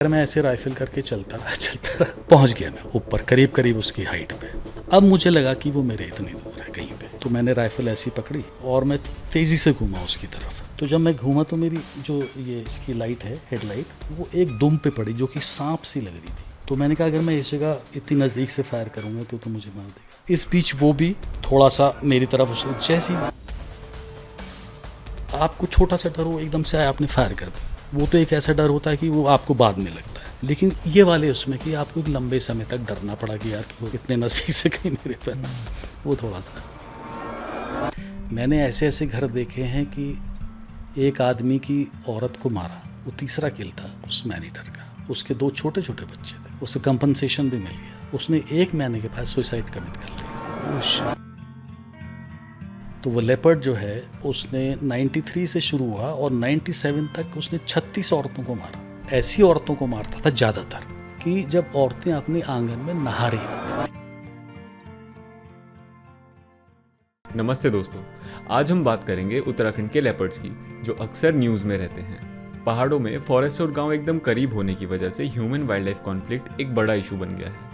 मैं ऐसे राइफल करके चलता रहा पहुंच गया मैं ऊपर करीब उसकी हाइट पे। अब मुझे लगा कि वो मेरे इतनी दूर है कहीं पे, तो मैंने राइफल ऐसी पकड़ी और मैं तेज़ी से घूमा उसकी तरफ। तो जब मैं घूमा तो मेरी जो ये इसकी लाइट है, हेडलाइट, वो एक दुम पे पड़ी जो कि सांप सी लग रही थी। तो मैंने कहा अगर मैं इस जगह इतनी नज़दीक से फायर करूँगा तो मुझे मार देगा। इस बीच वो भी थोड़ा सा मेरी तरफ, उसने जैसी, आपको छोटा सा डर हो एकदम से आया, आपने फायर कर दिया। वो तो एक ऐसा डर होता है कि वो आपको बाद में लगता है, लेकिन ये वाले उसमें कि आपको एक लंबे समय तक डरना पड़ा कि यार कि वो इतने नज़दीक से कहीं मेरे पे ना, वो थोड़ा सा। मैंने ऐसे ऐसे घर देखे हैं कि एक आदमी की औरत को मारा, वो तीसरा किल था उस मैनेजर का, उसके 2 छोटे छोटे बच्चे थे, उसे कंपनसेशन भी मिल गया। उसने 1 महीने के बाद सुसाइड कमिट कर लिया। तो वो लेपर्ड जो है उसने 93 से शुरू हुआ और 97 तक उसने 36 औरतों को मारा। ऐसी औरतों को मारता था ज़्यादातर कि जब औरतें अपने आंगन में नहा रही होती थी। नमस्ते दोस्तों, आज हम बात करेंगे उत्तराखंड के लेपर्ड्स की, जो अक्सर न्यूज़ में रहते हैं। पहाड़ों में फॉरेस्ट और गांव एकदम करीब होने की वजह से ह्यूमन वाइल्ड लाइफ कॉन्फ्लिक्ट एक बड़ा इशू बन गया है।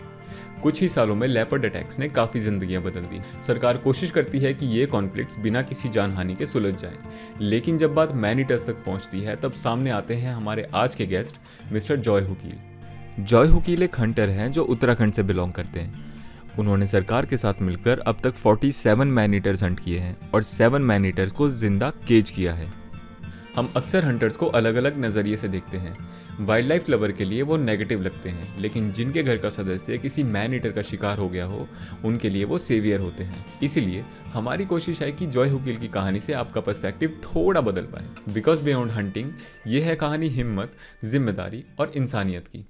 कुछ ही सालों में लेपर्ड अटैक्स ने काफ़ी जिंदगियां बदल दी। सरकार कोशिश करती है कि ये कॉन्फ्लिक्ट्स बिना किसी जानहानि के सुलझ जाएं, लेकिन जब बात मैन ईटर्स तक पहुंचती है तब सामने आते हैं हमारे आज के गेस्ट मिस्टर जॉय हुकील। जॉय हुकील एक हंटर हैं जो उत्तराखंड से बिलोंग करते हैं। उन्होंने सरकार के साथ मिलकर अब तक 47 मैन ईटर्स हंट किए हैं और 7 मैन ईटर्स को जिंदा केज किया है। हम अक्सर हंटर्स को अलग अलग नज़रिए से देखते हैं। वाइल्ड लाइफ लवर के लिए वो नेगेटिव लगते हैं, लेकिन जिनके घर का सदस्य किसी मैन ईटर का शिकार हो गया हो, उनके लिए वो सेवियर होते हैं। इसीलिए हमारी कोशिश है कि जॉय हुकील की कहानी से आपका पर्सपेक्टिव थोड़ा बदल पाए। बिकॉज बियॉन्ड हंटिंग ये है कहानी हिम्मत, जिम्मेदारी और इंसानियत की।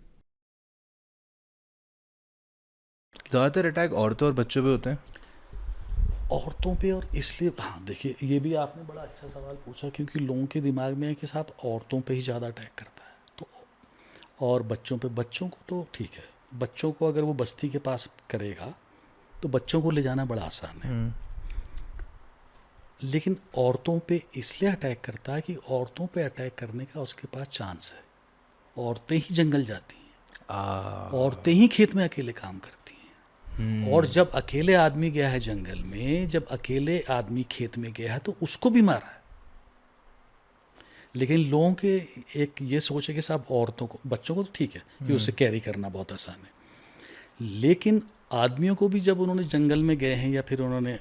ज़्यादातर अटैक औरतों और बच्चों पे होते हैं। औरतों पे, और इसलिए हाँ देखिए, ये भी आपने बड़ा अच्छा सवाल पूछा, क्योंकि लोगों के दिमाग में है कि साहब औरतों पे ही ज़्यादा अटैक करता है, तो और बच्चों पे, बच्चों को तो ठीक है, बच्चों को अगर वो बस्ती के पास करेगा तो बच्चों को ले जाना बड़ा आसान है। लेकिन औरतों पे इसलिए अटैक करता है कि औरतों पे अटैक करने का उसके पास चांस है। औरतें ही जंगल जाती हैं, औरतें ही खेत में अकेले काम करती हैं, और जब अकेले आदमी गया है जंगल में, जब अकेले आदमी खेत में गया है तो उसको भी मारा है। लेकिन लोगों के एक ये सोच है कि साहब औरतों को, बच्चों को तो ठीक है कि उसे कैरी करना बहुत आसान है, लेकिन आदमियों को भी जब उन्होंने जंगल में गए हैं या फिर उन्होंने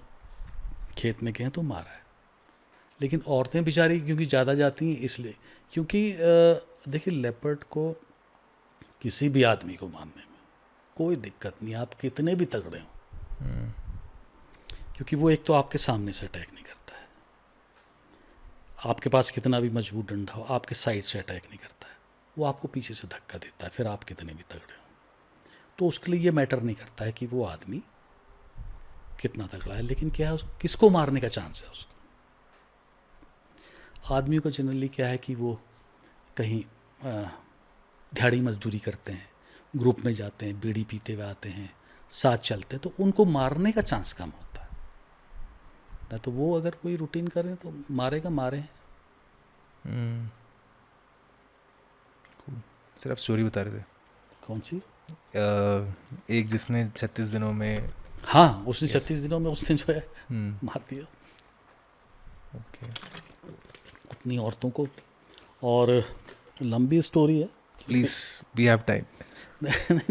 खेत में गए हैं तो मारा है। लेकिन औरतें बेचारी क्योंकि ज़्यादा जाती हैं इसलिए, क्योंकि देखिए लेपर्ड को किसी भी आदमी को मारने में कोई दिक्कत नहीं, आप कितने भी तगड़े हों, क्योंकि वो एक तो आपके सामने से अटैक नहीं करता है, आपके पास कितना भी मजबूत डंडा हो आपके साइड से अटैक नहीं करता है, वो आपको पीछे से धक्का देता है, फिर आप कितने भी तगड़े हों। तो उसके लिए ये मैटर नहीं करता है कि वो आदमी कितना तगड़ा है, लेकिन क्या है किसको मारने का चांस है उसको। आदमी को जनरली क्या है कि वो कहीं दिहाड़ी मजदूरी करते हैं, ग्रुप में जाते हैं, बीड़ी पीते हुए आते हैं, साथ चलते हैं, तो उनको मारने का चांस कम होता है ना। तो वो अगर कोई रूटीन करें तो मारेगा, मारे। सर आप स्टोरी बता रहे थे कौन सी? एक जिसने 36 दिनों में, हाँ, उसने 36 दिनों में उसने जो है मार दिया ओके, उतनी औरतों को। और लंबी स्टोरी है, प्लीज़ वी हैव टाइम।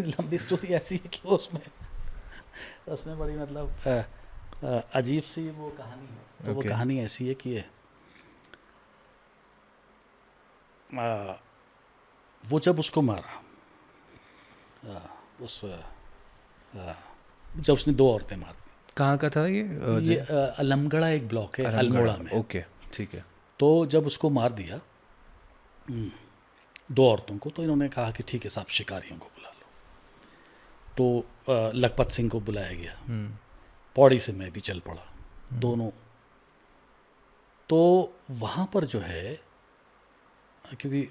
लंबी स्टोरी ऐसी है कि उसमें बड़ी मतलब अजीब सी वो कहानी है। तो वो कहानी ऐसी है कि वो जब उसको मारा, जब उसने 2 औरतें मार दी। कहाँ का था ये? ये अलमगढ़ा एक ब्लॉक है अल्मोड़ा में। ओके, ठीक है। तो जब उसको मार दिया 2 औरतों को, तो इन्होंने कहा कि ठीक है साहब, शिकारियों को बुला लो। तो लखपत सिंह को बुलाया गया, पौड़ी से मैं भी चल पड़ा, दोनों। तो वहाँ पर जो है, क्योंकि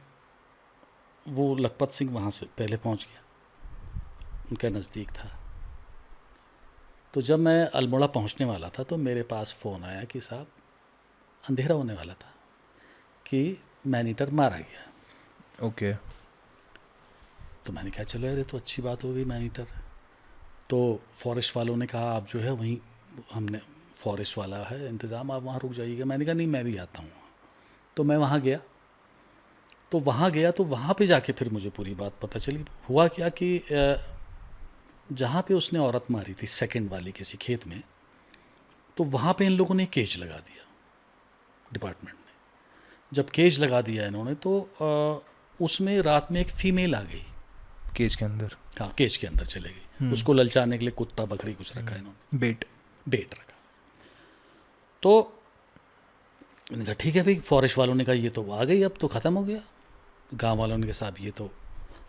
वो लखपत सिंह वहाँ से पहले पहुँच गया, उनका नज़दीक था। तो जब मैं अल्मोड़ा पहुँचने वाला था तो मेरे पास फ़ोन आया कि साहब अंधेरा होने वाला था कि मैन ईटर मारा गया। ओके। तो मैंने कहा चलो यार ये तो अच्छी बात हो गई मैनीटर। तो फॉरेस्ट वालों ने कहा आप जो है वहीं, हमने फॉरेस्ट वाला है इंतज़ाम, आप वहाँ रुक जाइएगा। मैंने कहा नहीं मैं भी आता हूँ। तो मैं वहाँ गया, तो वहाँ पे जाके फिर मुझे पूरी बात पता चली। हुआ क्या कि जहाँ पे उसने औरत मारी थी सेकंड वाली किसी खेत में, तो वहाँ पे इन लोगों ने केज लगा दिया डिपार्टमेंट ने। जब केज लगा दिया इन्होंने तो उसमें रात में एक फीमेल आ गई केज के अंदर। हाँ केज के अंदर चले गई। उसको ललचाने के लिए कुत्ता बकरी कुछ रखा इन्होंने, बेट रखा। तो मैंने कहा ठीक है भाई, फॉरेस्ट वालों ने कहा ये तो आ गई अब तो ख़त्म हो गया। गांव वालों ने कहा साहब ये तो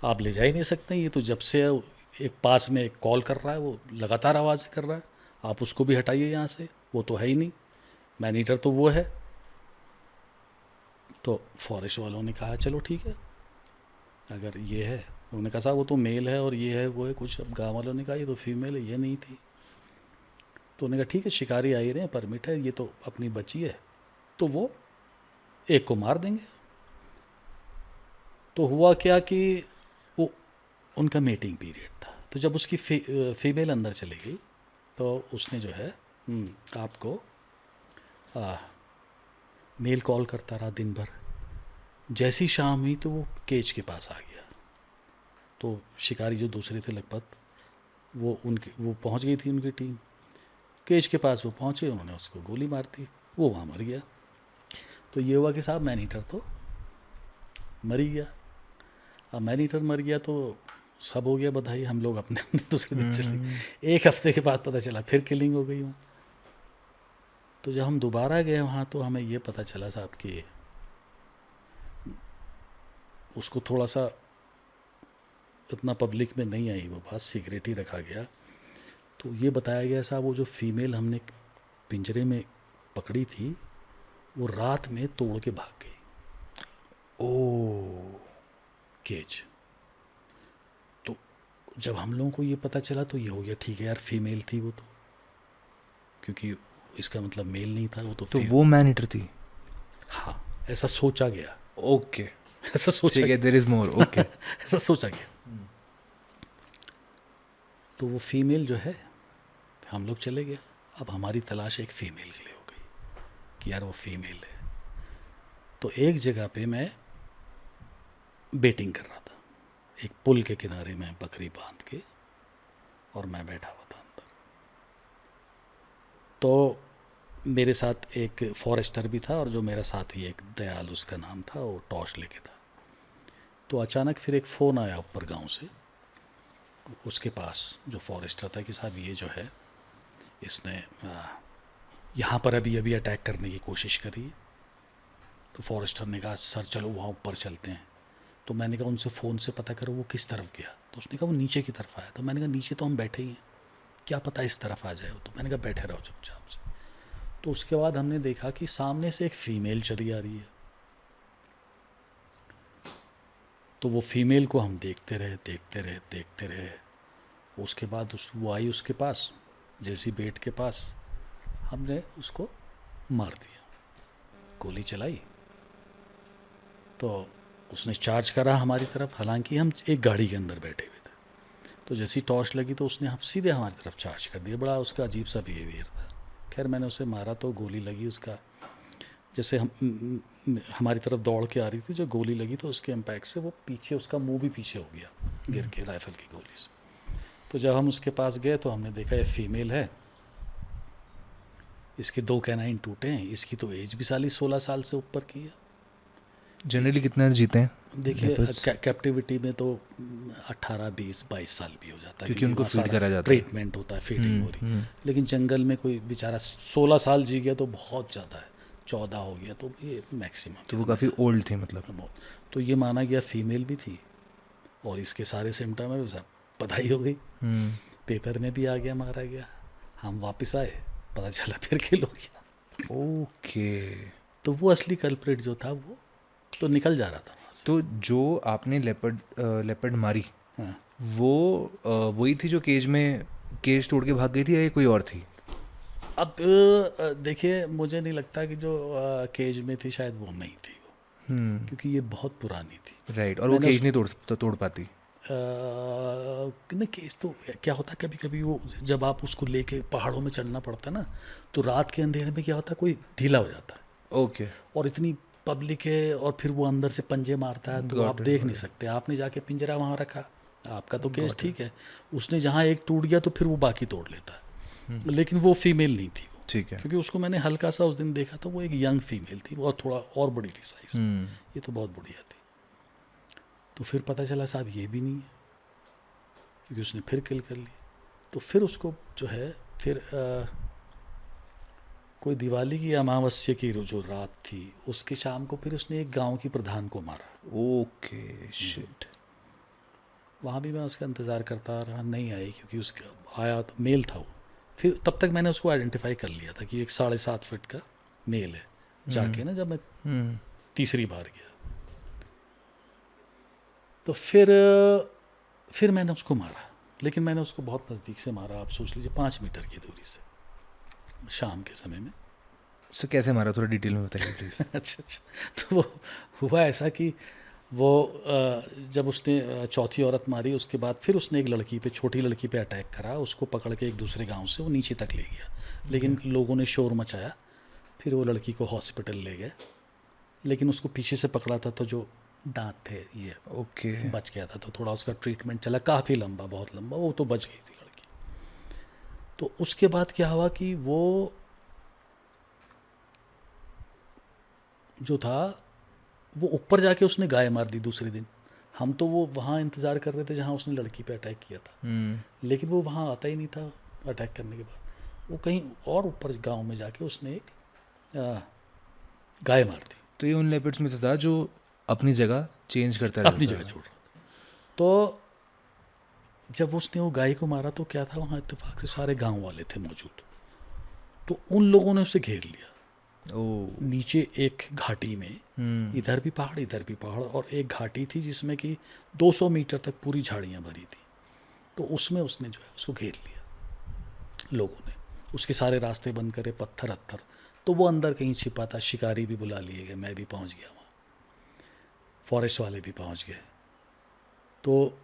आप ले जा ही नहीं सकते, ये तो जब से एक पास में एक कॉल कर रहा है वो लगातार आवाज़ कर रहा है, आप उसको भी हटाइए यहाँ से, वो तो है ही नहीं, मैनीटर तो वो है। तो फॉरेस्ट वालों ने कहा चलो ठीक है अगर ये है, उन्होंने कहा साहब वो तो मेल है और ये है वो है कुछ। अब गाँव वालों ने कहा ये तो फीमेल है, ये नहीं थी। तो उन्होंने कहा ठीक है शिकारी आ ही रहे हैं, परमिट है, ये तो अपनी बच्ची है, तो वो एक को मार देंगे। तो हुआ क्या कि वो उनका मीटिंग पीरियड था, तो जब उसकी फीमेल अंदर चली गई तो उसने जो है आपको मेल कॉल करता रहा दिन भर। जैसी शाम हुई तो वो केज के पास आ गया। तो शिकारी जो दूसरे थे लगभग वो पहुंच गई थी उनकी टीम। केज के पास वो पहुंचे, उन्होंने उसको गोली मार दी, वो वहाँ मर गया। तो ये हुआ कि साहब मैनीटर तो मर ही गया। अब मैनीटर मर गया तो सब हो गया बधाई, हम लोग अपने अपने दूसरे दिन चले गए। एक हफ्ते के बाद पता चला फिर किलिंग हो गई हूँ। तो जब हम दोबारा गए वहाँ तो हमें ये पता चला साहब कि उसको थोड़ा सा इतना पब्लिक में नहीं आई वो बात, सीक्रेट ही रखा गया। तो ये बताया गया साहब वो जो फीमेल हमने पिंजरे में पकड़ी थी वो रात में तोड़ के भाग गई। ओ केज। तो जब हम लोगों को ये पता चला तो ये हो गया ठीक है यार फीमेल थी वो तो, क्योंकि इसका मतलब मेल नहीं था वो तो वो मैनीटर थी। हाँ ऐसा सोचा गया। ओके ऐसा सोचा ठीक है, देयर इज मोर। ओके ऐसा सोचा गया। तो वो फीमेल जो है, हम लोग चले गए। अब हमारी तलाश एक फ़ीमेल के लिए हो गई कि यार वो फीमेल है। तो एक जगह पे मैं बेटिंग कर रहा था, एक पुल के किनारे में बकरी बांध के, और मैं बैठा हुआ था अंदर। तो मेरे साथ एक फॉरेस्टर भी था और जो मेरा साथी एक दयाल उसका नाम था, वो टॉर्च लेके था। तो अचानक फिर एक फ़ोन आया ऊपर गांव से, उसके पास जो फॉरेस्टर था कि साहब ये जो है इसने यहाँ पर अभी अभी अटैक करने की कोशिश करी है। तो फॉरेस्टर ने कहा सर चलो वहाँ ऊपर चलते हैं। तो मैंने कहा उनसे फ़ोन से पता करो वो किस तरफ गया। तो उसने कहा वो नीचे की तरफ आया। तो मैंने कहा नीचे तो हम बैठे ही हैं, क्या पता इस तरफ आ जाए। तो मैंने कहा बैठे रहो चुपचाप से। तो उसके बाद हमने देखा कि सामने से एक फ़ीमेल चली आ रही है। तो वो फीमेल को हम देखते रहे। उसके बाद वो आई उसके पास, जैसी बेट के पास, हमने उसको मार दिया, गोली चलाई। तो उसने चार्ज करा हमारी तरफ, हालांकि हम एक गाड़ी के अंदर बैठे हुए थे। तो जैसी टॉर्च लगी तो उसने हम सीधे हमारी तरफ चार्ज कर दिया। बड़ा उसका अजीब सा बिहेवियर था। खैर मैंने उसे मारा तो गोली लगी उसका, जैसे हमारी तरफ दौड़ के आ रही थी, जो गोली लगी तो उसके इम्पैक्ट से वो पीछे, उसका मुंह भी पीछे हो गया गिर के राइफल की गोली से। तो जब हम उसके पास गए तो हमने देखा ये फीमेल है, इसके 2 कैनाइन टूटे हैं, इसकी तो एज भी 16 साल से ऊपर की है। जनरली कितना जीते हैं? देखिए कैप्टिविटी में तो 18, 20, 22 साल भी हो जाता है, क्योंकि उनको फीड करा जाता है, ट्रीटमेंट होता है, फीडिंग हो रही। लेकिन जंगल में कोई बेचारा 16 साल जी गया तो बहुत ज़्यादा है, 14 हो गया तो ये मैक्सिमम। तो वो काफ़ी ओल्ड थी मतलब। तो ये माना गया फीमेल भी थी और इसके सारे सिम्टम है, सब बधाई हो गई, पेपर में भी आ गया, मारा गया। हम वापस आए, पता चला फिर किल हो गया। ओके। तो वो असली कल्प्रिट जो था वो तो निकल जा रहा था वहाँ से। तो जो आपने लेपर्ड मारी, हाँ, वो वही थी जो केज तोड़ के भाग गई थी या ये कोई और थी? अब देखिए मुझे नहीं लगता कि जो केज में थी शायद वो नहीं थी वो, क्योंकि ये बहुत पुरानी थी। राइट। और वो केज नहीं तोड़ पाती। नहीं केस तो क्या होता है, कभी कभी वो जब आप उसको लेके पहाड़ों में चढ़ना पड़ता है ना, तो रात के अंधेरे में क्या होता है, कोई ढीला हो जाता है ओके, और इतनी पब्लिक है और फिर वो अंदर से पंजे मारता है, तो Got आप it, देख got नहीं सकते। आपने जाके पिंजरा वहाँ रखा, आपका तो केस Got it. ठीक है। उसने जहाँ एक टूट गया तो फिर वो बाकी तोड़ लेता है, हम्म। लेकिन वो फीमेल नहीं थी वो, ठीक है। क्योंकि उसको मैंने हल्का सा उस दिन देखा था, वो एक यंग फीमेल थी और थोड़ा और बड़ी थी साइज, ये तो बहुत बढ़िया थी। तो फिर पता चला साहब ये भी नहीं है, क्योंकि उसने फिर किल कर लिया। तो फिर उसको जो है फिर कोई दिवाली की अमावस्या की जो रात थी उसकी शाम को फिर उसने एक गांव की प्रधान को मारा। Okay, shit. वहाँ भी मैं उसका इंतज़ार करता रहा, नहीं आई, क्योंकि उसका आया तो मेल था वो। फिर तब तक मैंने उसको आइडेंटिफाई कर लिया था कि एक 7.5 फीट का मेल है। जाके ना जब मैं तीसरी बार गया तो फिर मैंने उसको मारा, लेकिन मैंने उसको बहुत नज़दीक से मारा। आप सोच लीजिए 5 मीटर की दूरी से, शाम के समय में। सर कैसे मारा, थोड़ा डिटेल में बताइए प्लीज़। अच्छा, तो वो हुआ ऐसा कि वो जब उसने चौथी औरत मारी, उसके बाद फिर उसने एक लड़की पे, छोटी लड़की पे अटैक करा। उसको पकड़ के एक दूसरे गांव से वो नीचे तक ले गया, लेकिन लोगों ने शोर मचाया। फिर वो लड़की को हॉस्पिटल ले गए, लेकिन उसको पीछे से पकड़ा था तो जो दांत थे ये ओके, बच गया था। तो थोड़ा उसका ट्रीटमेंट चला, काफ़ी लंबा, बहुत लंबा, वो तो बच गई थी लड़की। तो उसके बाद क्या हुआ कि वो जो था वो ऊपर जाके उसने गाय मार दी दूसरे दिन। हम तो वो वहाँ इंतज़ार कर रहे थे जहाँ उसने लड़की पे अटैक किया था, लेकिन वो वहाँ आता ही नहीं था अटैक करने के बाद। वो कहीं और ऊपर गांव में जाके उसने एक गाय मार दी। तो ये उन लेपर्ड्स में से था जो अपनी जगह चेंज करता रहता अपनी था। जगह छोड़ रहा था। तो जब उसने वो गाय को मारा तो क्या था, वहाँ इत्तेफाक से सारे गांव वाले थे मौजूद। तो उन लोगों ने उसे घेर लिया। ओह, नीचे एक घाटी में, इधर भी पहाड़, और एक घाटी थी जिसमें कि 200 मीटर तक पूरी झाड़ियाँ भरी थी। तो उसमें उसने जो है उसको घेर लिया लोगों ने, उसके सारे रास्ते बंद करे, पत्थर अत्थर। तो वो अंदर कहीं छिपा था। शिकारी भी बुला लिए गए, मैं भी पहुंच गया वहाँ, फॉरेस्ट वाले भी पहुंच गए। तो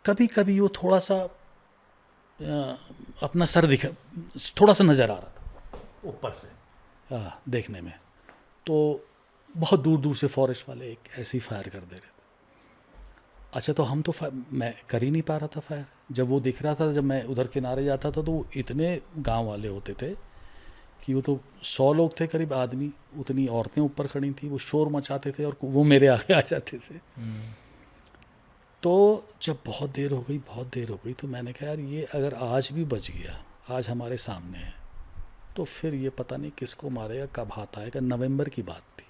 कभी कभी वो थोड़ा सा अपना सर दिखा, थोड़ा सा नज़र आ रहा था ऊपर से देखने में। तो बहुत दूर दूर से फॉरेस्ट वाले एक ऐसी फायर कर दे रहे थे। अच्छा, तो हम तो मैं कर ही नहीं पा रहा था फायर। जब वो दिख रहा था, जब मैं उधर किनारे जाता था, तो वो इतने गांव वाले होते थे कि वो तो 100 लोग थे करीब आदमी, उतनी औरतें ऊपर खड़ी थी, वो शोर मचाते थे और वो मेरे आगे आ जाते थे। तो जब बहुत देर हो गई तो मैंने कहा यार ये अगर आज भी बच गया, आज हमारे सामने है, तो फिर ये पता नहीं किसको मारेगा, कब हाथ आएगा। नवंबर की बात थी,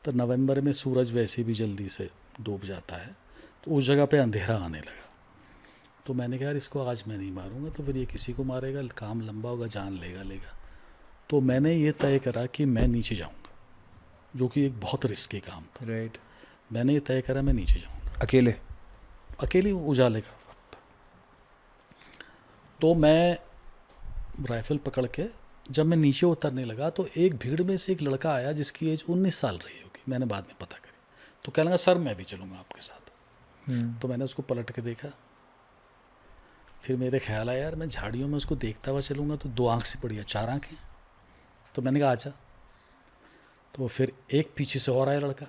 तो नवंबर में सूरज वैसे भी जल्दी से डूब जाता है, तो उस जगह पे अंधेरा आने लगा। तो मैंने कहा यार इसको आज मैं नहीं मारूंगा, तो फिर ये किसी को मारेगा, काम लंबा होगा, जान लेगा। तो मैंने ये तय करा कि मैं नीचे जाऊंगा, जो कि एक बहुत रिस्की काम था। राइट। मैंने ये तय करा मैं नीचे जाऊंगा, अकेले उजाले का वक्त। तो मैं राइफल पकड़ के जब मैं नीचे उतरने लगा, तो एक भीड़ में से एक लड़का आया जिसकी एज 19 साल रही होगी, मैंने बाद में पता करी। तो कहने लगा सर मैं भी चलूँगा आपके साथ। तो मैंने उसको पलट के देखा, फिर मेरे ख्याल आया यार मैं झाड़ियों में उसको देखता हुआ चलूँगा तो 2 आँख से बढ़िया 4 आँखें। तो मैंने कहा आजा। तो फिर एक पीछे से और आया लड़का,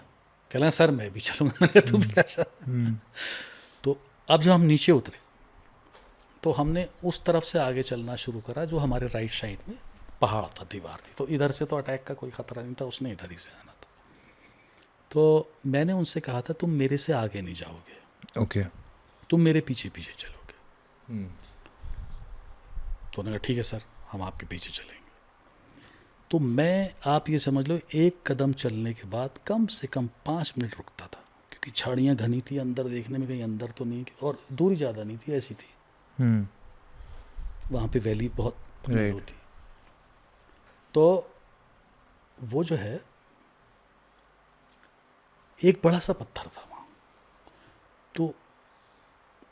कह लगा सर मैं भी चलूँगा। मैंने कहा तू भी आजा। तो अब जब हम नीचे उतरे तो हमने उस तरफ से आगे चलना शुरू करा जो हमारे राइट साइड में पहाड़ था, दीवार थी। तो इधर से तो अटैक का कोई ख़तरा नहीं था, उसने इधर ही से आना था। तो मैंने उनसे कहा था तुम मेरे से आगे नहीं जाओगे, ओके, तुम मेरे पीछे पीछे चलोगे। तो उन्होंने कहा ठीक है सर, हम आपके पीछे चलेंगे। तो मैं, आप ये समझ लो, एक कदम चलने के बाद कम से कम 5 मिनट रुकता था, क्योंकि झाड़ियाँ घनी थी, अंदर देखने में कहीं अंदर तो नहीं, और दूरी ज़्यादा नहीं थी, ऐसी थी। वहाँ पे वैली बहुत Right. होती। तो वो जो है एक बड़ा सा पत्थर था वहाँ, तो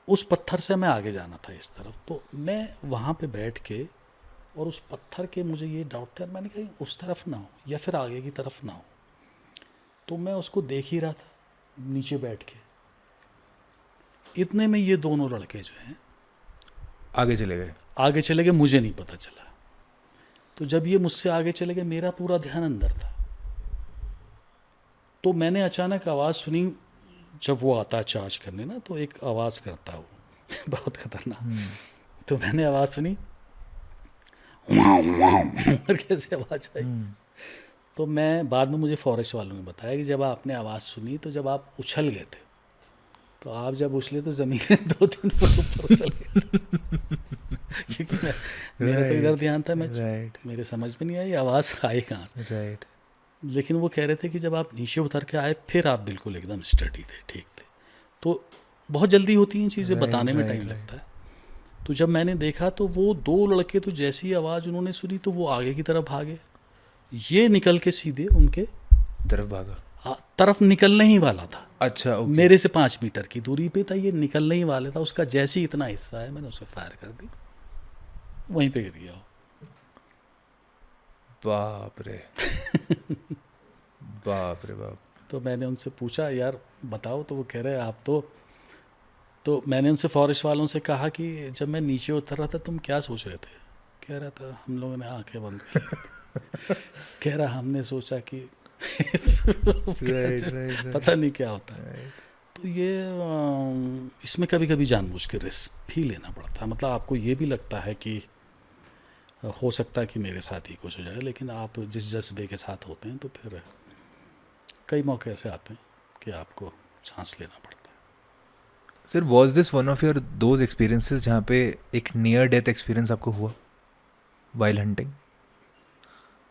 उस पत्थर से मैं आगे जाना था इस तरफ। तो मैं वहाँ पे बैठ के, और उस पत्थर के मुझे ये डाउट था, मैंने कहा उस तरफ ना हो या फिर आगे की तरफ ना हो। तो मैं उसको देख ही रहा था नीचे बैठ के। इतने में ये दोनों लड़के जो हैं आगे चले गए। आगे चले गए, मुझे नहीं पता चला। तो जब ये मुझसे आगे चले गए, मेरा पूरा ध्यान अंदर था। तो मैंने अचानक आवाज़ सुनी, जब वो आता है चार्ज करने ना, तो एक आवाज़ करता वो बहुत खतरनाक। तो मैंने आवाज़ सुनी, कैसे आवाज़ आई। तो मैं बाद में, मुझे फॉरेस्ट वालों ने बताया कि जब आपने आवाज़ सुनी तो जब आप उछल गए थे, तो आप जब उछले तो ज़मीन से 2-3 फुट ऊपर उछल गए थे। क्योंकि मेरा तो इधर ध्यान था, मैं मेरे समझ में नहीं आई आवाज़ आई कहाँ से। राइट। लेकिन वो कह रहे थे कि जब आप नीचे उतर के आए फिर आप बिल्कुल एकदम स्टडी थे, ठीक थे। तो बहुत जल्दी होती हैं चीज़ें, बताने में टाइम लगता है। तो जब मैंने देखा तो वो 2 लड़के तो जैसी आवाज़ उन्होंने सुनी तो वो आगे की तरफ भागे, ये निकल के सीधे उनके तरफ भागा। तरफ निकलने ही वाला था। अच्छा, ओके। मेरे से 5 मीटर की दूरी पे था, ये निकलने ही वाला था। उसका जैसे ही इतना हिस्सा है, मैंने उसे फायर कर दी, वहीं पे गिर गया वो। बाप रे बाप रे बाप। तो मैंने उनसे पूछा, यार बताओ, तो वो कह रहे आप तो मैंने उनसे, फॉरेस्ट वालों से कहा कि जब मैं नीचे उतर रहा था तुम क्या सोच रहे थे। कह रहा था हम लोगों ने आंखें बंद की। कह रहा हमने सोचा कि पता नहीं क्या होता है। तो ये इसमें कभी कभी जानबूझ के रिस्क भी लेना पड़ता है। मतलब आपको ये भी लगता है कि हो सकता है कि मेरे साथ ही कुछ हो जाए, लेकिन आप जिस जज्बे के साथ होते हैं तो फिर कई मौके ऐसे आते हैं कि आपको चांस लेना पड़ता है। Sir, was this one of your those experiences जहाँ पे एक नियर डेथ एक्सपीरियंस आपको हुआ वाइल हंटिंग,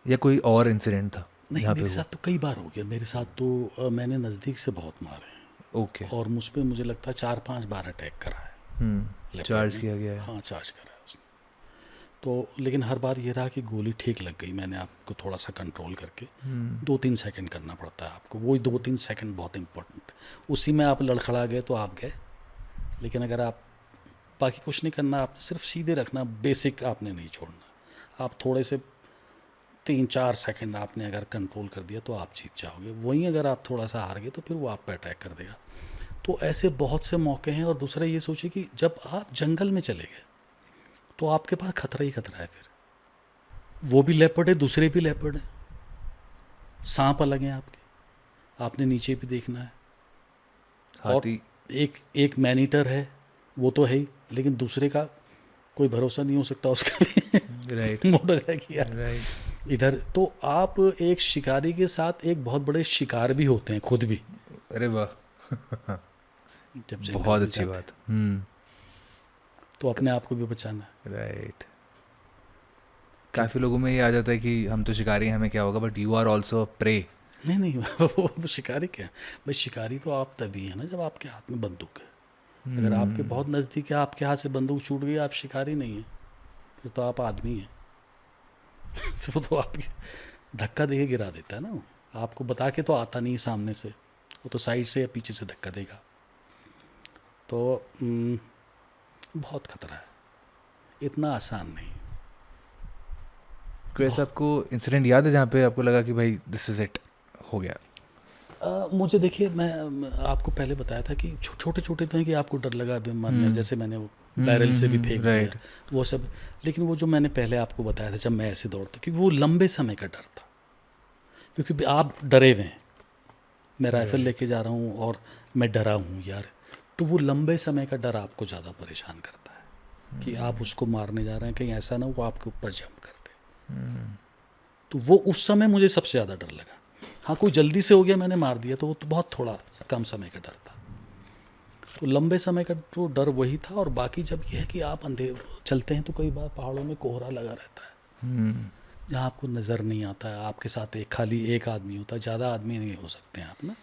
या कोई और इंसिडेंट था? नहीं, मेरे साथ तो कई बार हो गया। मेरे साथ तो मैंने नज़दीक से बहुत मारे हैं। ओके। और मुझ पे मुझे लगता है 4-5 बार अटैक करा है। चार्ज किया गया है। हाँ, चार्ज करा है उसने। तो लेकिन हर बार ये रहा कि गोली ठीक लग गई। मैंने आपको थोड़ा सा कंट्रोल करके 2-3 सेकंड करना पड़ता है आपको। वो 2-3 सेकंड बहुत इंपॉर्टेंट है। उसी में आप लड़खड़ा गए तो आप गए। लेकिन अगर आप बाकी कुछ नहीं करना, आपने सिर्फ सीधे रखना, बेसिक आपने नहीं छोड़ना। आप थोड़े से 3-4 सेकंड आपने अगर कंट्रोल कर दिया तो आप जीत जाओगे। वहीं अगर आप थोड़ा सा हार गए तो फिर वो आप पे अटैक कर देगा। तो ऐसे बहुत से मौके हैं। और दूसरा ये सोचिए कि जब आप जंगल में चले गए तो आपके पास खतरा ही खतरा है। फिर वो भी लेपर्ड है, दूसरे भी लेपर्ड हैं, सांप अलग हैं आपके, आपने नीचे भी देखना है। हाथी। और एक मैनीटर है, वो तो है ही, लेकिन दूसरे का कोई भरोसा नहीं हो सकता, उसका भी राइट। मोड़ जाएगी यार। राइट। इधर तो आप एक शिकारी के साथ एक बहुत बड़े शिकार भी होते हैं खुद भी। अरे वाह, जब जंगल बहुत में अच्छी जाते बात। हैं, तो अपने आप को भी बचाना है। राइट। काफ़ी लोगों में ये आ जाता है कि हम तो शिकारी हैं, हमें क्या होगा, but you are also prey. नहीं वो शिकारी क्या भाई, शिकारी तो आप तभी है ना जब आपके हाथ में बंदूक है। अगर आपके बहुत नज़दीक है, आपके हाथ से बंदूक छूट गई, आप शिकारी नहीं है, फिर तो आप आदमी हैं। वो तो आपके धक्का दे के गिरा देता है ना। आपको बता के तो आता नहीं सामने से, वो तो साइड से या पीछे से धक्का देगा। तो बहुत खतरा है, इतना आसान नहीं। कोई ऐसा आपको इंसिडेंट याद है जहाँ पे आपको लगा कि भाई दिस इज इट, हो गया? मुझे देखिए, मैं आपको पहले बताया था कि छोटे छोटे तो हैं कि आपको डर लगा मन में, जैसे मैंने वो बैरल से भी फेंक दिया, वो सब। लेकिन वो जो मैंने पहले आपको बताया था जब मैं ऐसे दौड़ता, कि वो लंबे समय का डर था, क्योंकि आप डरे हुए हैं, मैं राइफल लेके जा रहा हूँ और मैं डरा हूँ यार। तो वो लंबे समय का डर आपको ज़्यादा परेशान करता है कि आप उसको मारने जा रहे हैं, कहीं ऐसा ना हो वो आपके ऊपर जंप कर दे। तो वो उस समय मुझे सबसे ज़्यादा डर लगा। हाँ, कोई जल्दी से हो गया, मैंने मार दिया, तो वो तो बहुत थोड़ा कम समय का डर था। तो लंबे समय का तो डर वही था। और बाकी जब यह है कि आप अंधेरे चलते हैं तो कई बार पहाड़ों में कोहरा लगा रहता है, जहाँ आपको नज़र नहीं आता है। आपके साथ खाली एक आदमी होता है, ज़्यादा आदमी नहीं हो सकते हैं आप ना,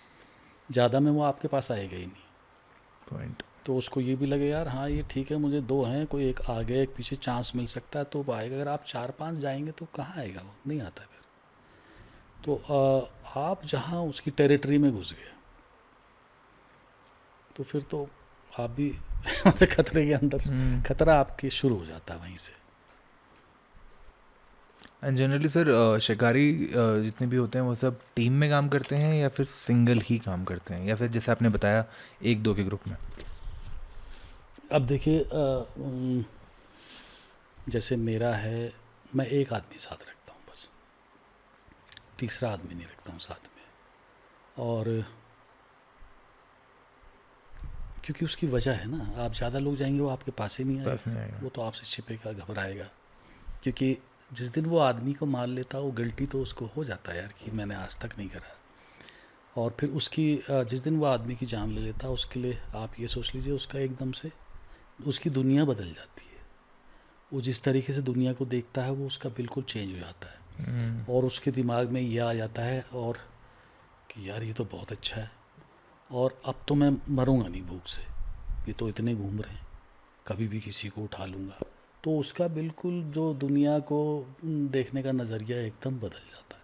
ज़्यादा में वो आपके पास आएगा ही नहीं। पॉइंट। तो उसको ये भी लगे यार हाँ ये ठीक है, मुझे 2 हैं, कोई एक आगे एक पीछे चांस मिल सकता है तो आएगा। अगर आप 4-5 जाएंगे तो कहाँ आएगा, वो नहीं आता फिर। तो आप जहाँ उसकी टेरिटरी में घुस गए तो फिर तो आप भी खतरे के अंदर, खतरा आपके शुरू हो जाता है वहीं से। एंड जनरली सर, शिकारी जितने भी होते हैं वो सब टीम में काम करते हैं या फिर सिंगल ही काम करते हैं, या फिर जैसे आपने बताया 1-2 के ग्रुप में? अब देखिए जैसे मेरा है, मैं एक आदमी साथ रखता हूँ बस, तीसरा आदमी नहीं रखता हूँ साथ में। और क्योंकि उसकी वजह है ना, आप ज़्यादा लोग जाएंगे वो आपके पास ही नहीं पास नहीं आएगा, आएगा। वो तो आपसे छिपेगा, घबराएगा। क्योंकि जिस दिन वो आदमी को मार लेता वो गिल्टी तो उसको हो जाता है यार कि मैंने आज तक नहीं करा। और फिर उसकी जिस दिन वो आदमी की जान ले लेता उसके लिए आप ये सोच लीजिए उसका एकदम से उसकी दुनिया बदल जाती है। वो जिस तरीके से दुनिया को देखता है वो उसका बिल्कुल चेंज हो जाता है। और उसके दिमाग में ये आ जाता है और कि यार ये तो बहुत अच्छा है, और अब तो मैं मरूंगा नहीं भूख से, ये तो इतने घूम रहे हैं, कभी भी किसी को उठा लूँगा। तो उसका बिल्कुल जो दुनिया को देखने का नज़रिया एकदम बदल जाता है।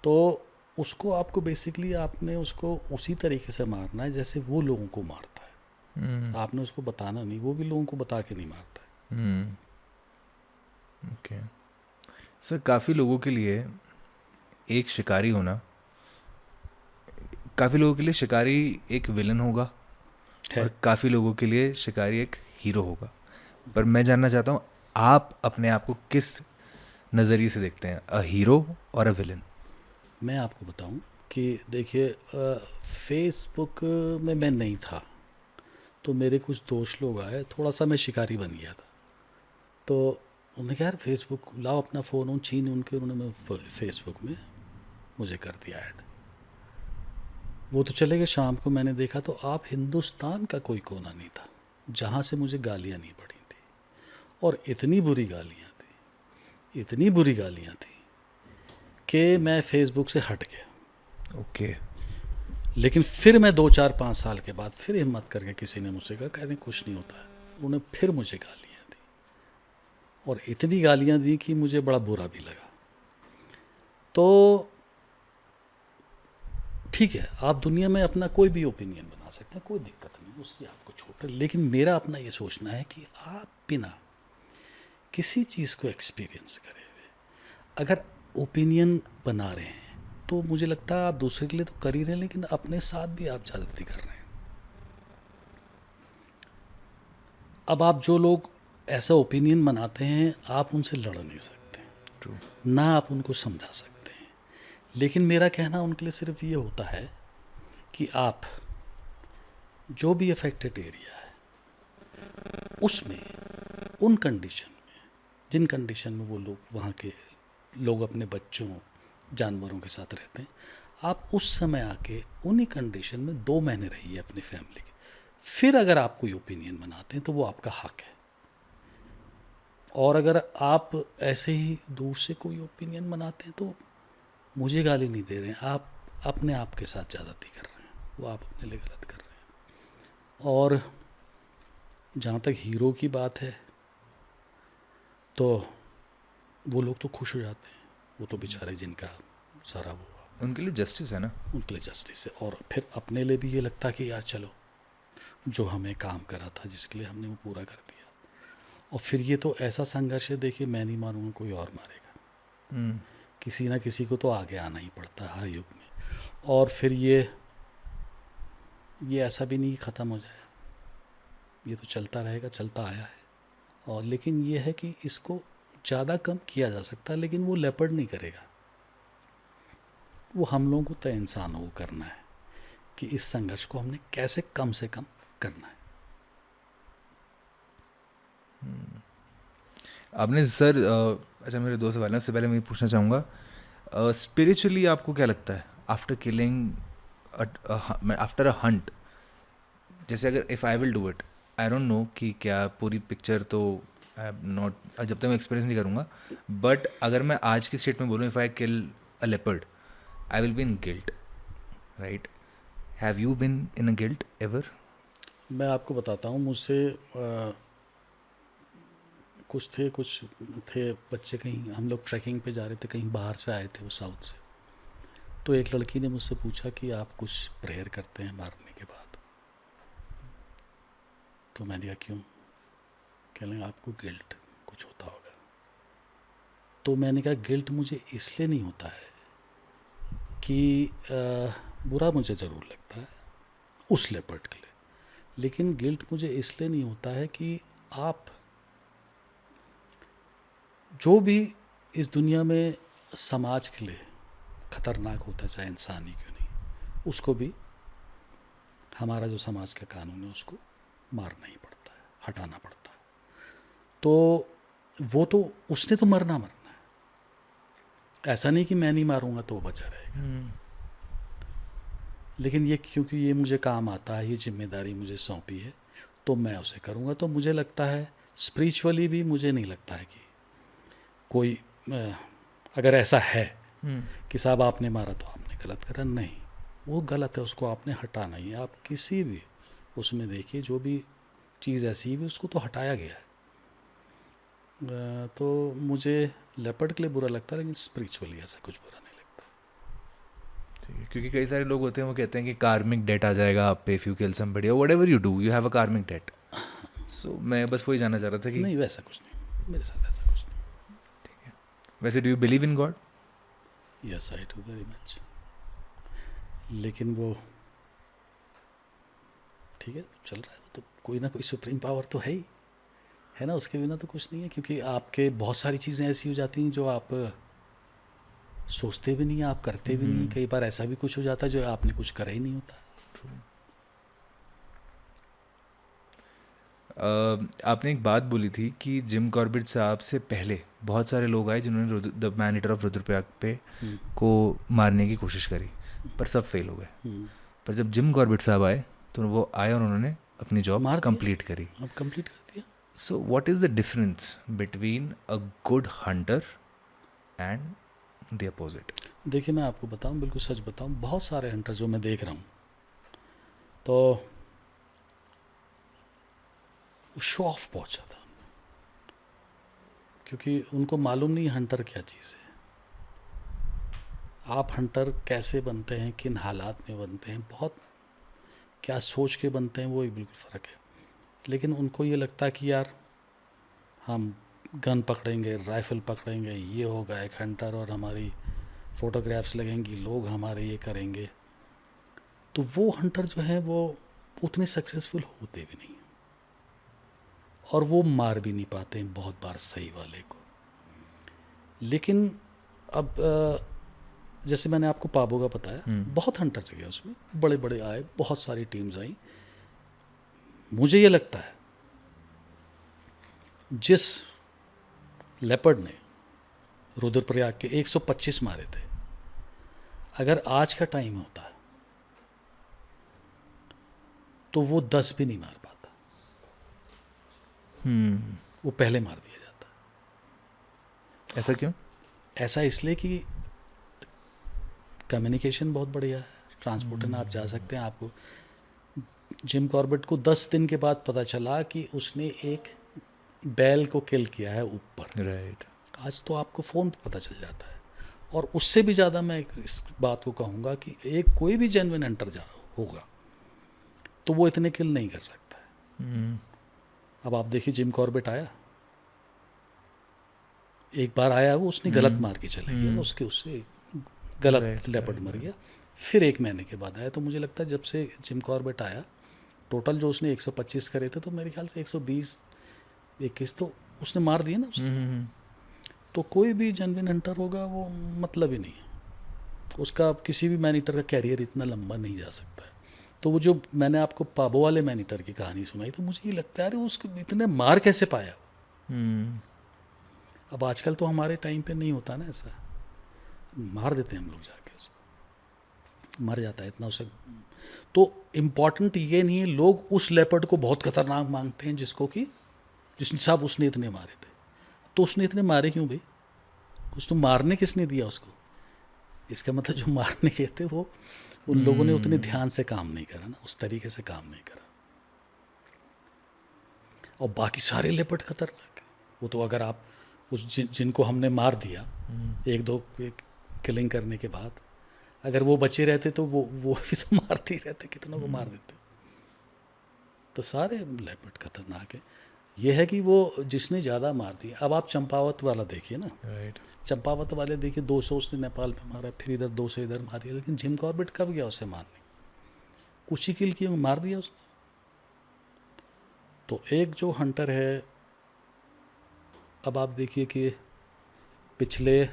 तो उसको आपको बेसिकली आपने उसको उसी तरीके से मारना है जैसे वो लोगों को मारता है। आपने उसको बताना नहीं, वो भी लोगों को बता के नहीं मारता है। ओके सर, काफ़ी लोगों के लिए एक शिकारी होना, काफ़ी लोगों के लिए शिकारी एक विलन होगा और काफ़ी लोगों के लिए शिकारी एक हीरो होगा। पर मैं जानना चाहता हूँ आप अपने आप को किस नज़रिए से देखते हैं, अ हीरो और अ विलन? मैं आपको बताऊं कि देखिए फेसबुक में मैं नहीं था, तो मेरे कुछ दोस्त लोग आए, थोड़ा सा मैं शिकारी बन गया था। तो उन्होंने कहा यार फेसबुक लाओ अपना फ़ोन उन छीन उनके, उन्होंने फेसबुक में मुझे कर दिया ऐड। वो तो चले गए, शाम को मैंने देखा तो आप हिंदुस्तान का कोई कोना नहीं था जहाँ से मुझे गालियाँ नहीं पड़ी थी। और इतनी बुरी गालियाँ थी, इतनी बुरी गालियाँ थी कि मैं फेसबुक से हट गया। ओके। लेकिन फिर मैं 2-4-5 साल के बाद फिर हिम्मत करके किसी ने मुझसे कहा कहने कुछ नहीं होता है, उन्होंने फिर मुझे गालियाँ दी, और इतनी गालियाँ दी कि मुझे बड़ा बुरा भी लगा। तो ठीक है, आप दुनिया में अपना कोई भी ओपिनियन बना सकते हैं, कोई दिक्कत नहीं, उसकी आपको छूट है। लेकिन मेरा अपना ये सोचना है कि आप बिना किसी चीज़ को एक्सपीरियंस करे हुए अगर ओपिनियन बना रहे हैं तो मुझे लगता है आप दूसरे के लिए तो कर ही रहे हैं, लेकिन अपने साथ भी आप ज़्यादती कर रहे हैं। अब आप जो लोग ऐसा ओपिनियन बनाते हैं आप उनसे लड़ नहीं सकते, ट्रू। ना आप उनको समझा सकते हैं। लेकिन मेरा कहना उनके लिए सिर्फ ये होता है कि आप जो भी अफेक्टेड एरिया है उसमें उन कंडीशन में, जिन कंडीशन में वो लोग वहाँ के लोग अपने बच्चों जानवरों के साथ रहते हैं, आप उस समय आके उन्हीं कंडीशन में 2 महीने रहिए अपनी फैमिली के। फिर अगर आप कोई ओपिनियन बनाते हैं तो वो आपका हक है। और अगर आप ऐसे ही दूर से कोई ओपिनियन बनाते हैं तो मुझे गाली नहीं दे रहे हैं, आप अपने आप के साथ ज़्यादती कर रहे हैं, वो आप अपने लिए गलत कर रहे हैं। और जहाँ तक हीरो की बात है तो वो लोग तो खुश हो जाते हैं, वो तो बेचारे जिनका सारा वो उनके लिए जस्टिस है ना। उनके लिए जस्टिस है। और फिर अपने लिए भी ये लगता है कि यार चलो जो हमें काम करा था जिसके लिए हमने वो पूरा कर दिया। और फिर ये तो ऐसा संघर्ष है, देखिए मैं नहीं मारूंगा कोई और मारेगा, किसी ना किसी को तो आगे आना ही पड़ता है हर युग में। और फिर ये ऐसा भी नहीं ख़त्म हो जाए, ये तो चलता रहेगा, चलता आया है। और लेकिन ये है कि इसको ज़्यादा कम किया जा सकता है, लेकिन वो लेपर्ड नहीं करेगा, वो हम लोगों को तय इंसानों को करना है कि इस संघर्ष को हमने कैसे कम से कम करना है। आपने सर अच्छा मेरे 2 सवाल हैं, उससे पहले मैं ये पूछना चाहूँगा स्पिरिचुअली आपको क्या लगता है after killing, after a Hunt, जैसे अगर if I will do it, I don't know कि क्या पूरी पिक्चर तो आई हैव नॉट, जब तक मैं एक्सपीरियंस नहीं करूँगा, बट अगर मैं आज की स्टेट में बोलूँ if I kill a leopard I will be in guilt, right? Have you been in a guilt ever? मैं आपको बताता हूँ, मुझसे कुछ थे बच्चे, कहीं हम लोग ट्रैकिंग पे जा रहे थे, कहीं बाहर से आए थे वो साउथ से। तो एक लड़की ने मुझसे पूछा कि आप कुछ प्रेयर करते हैं मारने के बाद? तो मैंने कहा क्यों? कह लें आपको गिल्ट कुछ होता होगा। तो मैंने कहा गिल्ट मुझे इसलिए नहीं होता है कि बुरा मुझे ज़रूर लगता है उस लेपर्ड के लिए, लेकिन गिल्ट मुझे इसलिए नहीं होता है कि आप जो भी इस दुनिया में समाज के लिए खतरनाक होता है, चाहे इंसान ही क्यों नहीं, उसको भी हमारा जो समाज का कानून है उसको मारना ही पड़ता है, हटाना पड़ता है। तो वो तो उसने तो मरना है, ऐसा नहीं कि मैं नहीं मारूंगा तो वो बचा रहेगा। लेकिन ये क्योंकि ये मुझे काम आता है, ये जिम्मेदारी मुझे सौंपी है, तो मैं उसे करूंगा। तो मुझे लगता है स्पिरिचुअली भी मुझे नहीं लगता है कि कोई अगर ऐसा है कि साहब आपने मारा तो आपने गलत करा, नहीं, वो गलत है, उसको आपने हटाना ही है। आप किसी भी उसमें देखिए, जो भी चीज़ ऐसी भी उसको तो हटाया गया है। तो मुझे लेपर्ड के लिए बुरा लगता है, लेकिन स्पिरिचुअली ऐसा कुछ बुरा नहीं लगता। ठीक है, क्योंकि कई सारे लोग होते हैं वो कहते हैं कि कार्मिक डेट आ जाएगा आप पे, इफ यू किल समबडी और whatever you do you have a कार्मिक डेट। सो मैं बस वही जानना चाह रहा था कि नहीं, वैसा कुछ नहीं, मेरे साथ ऐसा कुछ नहीं। वैसे do you believe in God? Yes, I do very much. लेकिन वो ठीक है, चल रहा है, तो कोई ना कोई सुप्रीम पावर तो है ही, है ना, उसके बिना तो कुछ नहीं है। क्योंकि आपके बहुत सारी चीज़ें ऐसी हो जाती हैं जो आप सोचते भी नहीं, आप करते भी नहीं। कई बार ऐसा भी कुछ हो जाता है जो आपने कुछ करा ही नहीं होता। आपने एक बात बोली थी कि जिम कॉर्बेट साहब से पहले बहुत सारे लोग आए जिन्होंने the man eater of Rudraprayag पे को मारने की कोशिश करी, पर सब फेल हो गए। पर जब जिम कॉर्बेट साहब आए तो वो आए और उन्होंने अपनी जॉब कंप्लीट करी। अब कंप्लीट कर दिया। So what is the difference between a good Hunter and the opposite? देखिए, मैं आपको बताऊं, बिल्कुल सच बताऊं, बहुत सारे हंटर जो मैं देख रहा हूं तो शो ऑफ बहुत ज़्यादा, क्योंकि उनको मालूम नहीं हंटर क्या चीज़ है। आप हंटर कैसे बनते हैं, किन हालात में बनते हैं, बहुत क्या सोच के बनते हैं, वो ही बिल्कुल फ़र्क है। लेकिन उनको ये लगता है कि यार हम गन पकड़ेंगे, राइफ़ल पकड़ेंगे, ये होगा एक हंटर, और हमारी फ़ोटोग्राफ्स लगेंगी, लोग हमारे ये करेंगे। तो वो हंटर जो है वो उतने सक्सेसफुल होते भी नहीं, और वो मार भी नहीं पाते हैं बहुत बार सही वाले को। लेकिन अब जैसे मैंने आपको पाबो का बताया, बहुत हंटर्स गए उसमें, बड़े बड़े आए, बहुत सारी टीम्स आई। मुझे ये लगता है जिस लेपर्ड ने रुद्रप्रयाग के 125 मारे थे, अगर आज का टाइम होता तो वो 10 भी नहीं मार पाता। वो पहले मार दिया जाता। ऐसा क्यों? ऐसा इसलिए कि कम्युनिकेशन बहुत बढ़िया है, ट्रांसपोर्टेशन, आप जा सकते हैं। आपको जिम कॉर्बेट को 10 दिन के बाद पता चला कि उसने एक बैल को किल किया है ऊपर। राइट। आज तो आपको फ़ोन पे पता चल जाता है। और उससे भी ज़्यादा मैं इस बात को कहूँगा कि एक कोई भी जेन्युइन हंटर होगा तो वो इतने किल नहीं कर सकता है। अब आप देखिए, जिम कॉर्बेट आया, एक बार आया वो, उसने गलत मार के चले गया, उससे गलत लेपर्ड मर गया। फिर 1 महीने के बाद आया। तो मुझे लगता है जब से जिम कॉर्बेट आया, टोटल जो उसने 125 करे थे, तो मेरे ख्याल से 120-21 तो उसने मार दिए ना उसने। तो कोई भी जेन्युइन हंटर होगा वो मतलब ही नहीं है उसका, किसी भी मैनीटर का कैरियर इतना लंबा नहीं जा सकता है। तो वो जो मैंने आपको पाबो वाले मैनीटर की कहानी सुनाई, तो मुझे ये लगता है अरे उसको इतने मार कैसे पाया। अब आजकल तो हमारे टाइम पे नहीं होता ना ऐसा, मार देते हैं हम लोग, जाके उसको मर जाता है इतना उसे। तो इम्पॉर्टेंट ये नहीं है, लोग उस लेपर्ड को बहुत खतरनाक मांगते हैं जिसने साहब उसने इतने मारे थे। तो उसने इतने मारे क्यों भाई? उसको मारने किसने दिया उसको? इसका मतलब जो मारने के थे वो उन लोगों ने उतने ध्यान से काम नहीं करा ना, उस तरीके से काम नहीं करा। और बाकी सारे लेपर्ड खतरनाक है। वो तो अगर आप उस जिनको हमने मार दिया 1-2 किलिंग करने के बाद, अगर वो बचे रहते तो वो भी तो मारते ही रहते, कितना वो मार देते। तो सारे लेपर्ड खतरनाक है। ये है कि वो जिसने ज़्यादा मार दिया। अब आप चंपावत वाला देखिए ना, चंपावत वाले देखिए 200 उसने नेपाल में मारा, फिर इधर 200 इधर मारी। लेकिन जिम कॉर्बेट कब गया उसे मारने? कुछ ही किल किया, मार दिया उसने। तो एक जो हंटर है, अब आप देखिए कि पिछले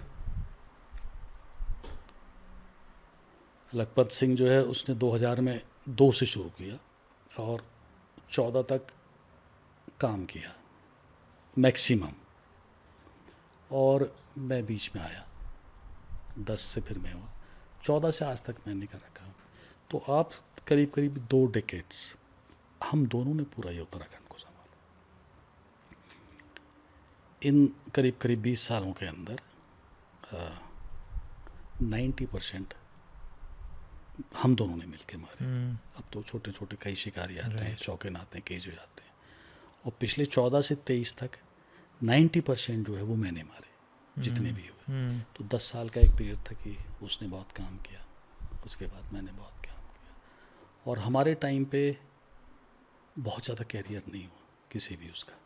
लखपत सिंह जो है उसने 2000 में 2 से शुरू किया और 14 तक काम किया मैक्सिमम, और मैं बीच में आया 10 से फिर मैं हुआ 14 से आज तक मैंने कर रखा। तो आप करीब करीब 2 डेकेड्स हम दोनों ने पूरा ये उत्तराखंड को संभाला। इन करीब करीब 20 सालों के अंदर 90% हम दोनों ने मिलके मारे। अब तो छोटे छोटे कई शिकारी आते हैं, शौकीन आते हैं, केज हो जाते हैं, और पिछले 14 से 23 तक 90% जो है वो मैंने मारे जितने भी हुए। तो 10 साल का एक पीरियड था कि उसने बहुत काम किया, उसके बाद मैंने बहुत काम किया, और हमारे टाइम पे बहुत ज़्यादा कैरियर नहीं हुआ किसी भी उसका।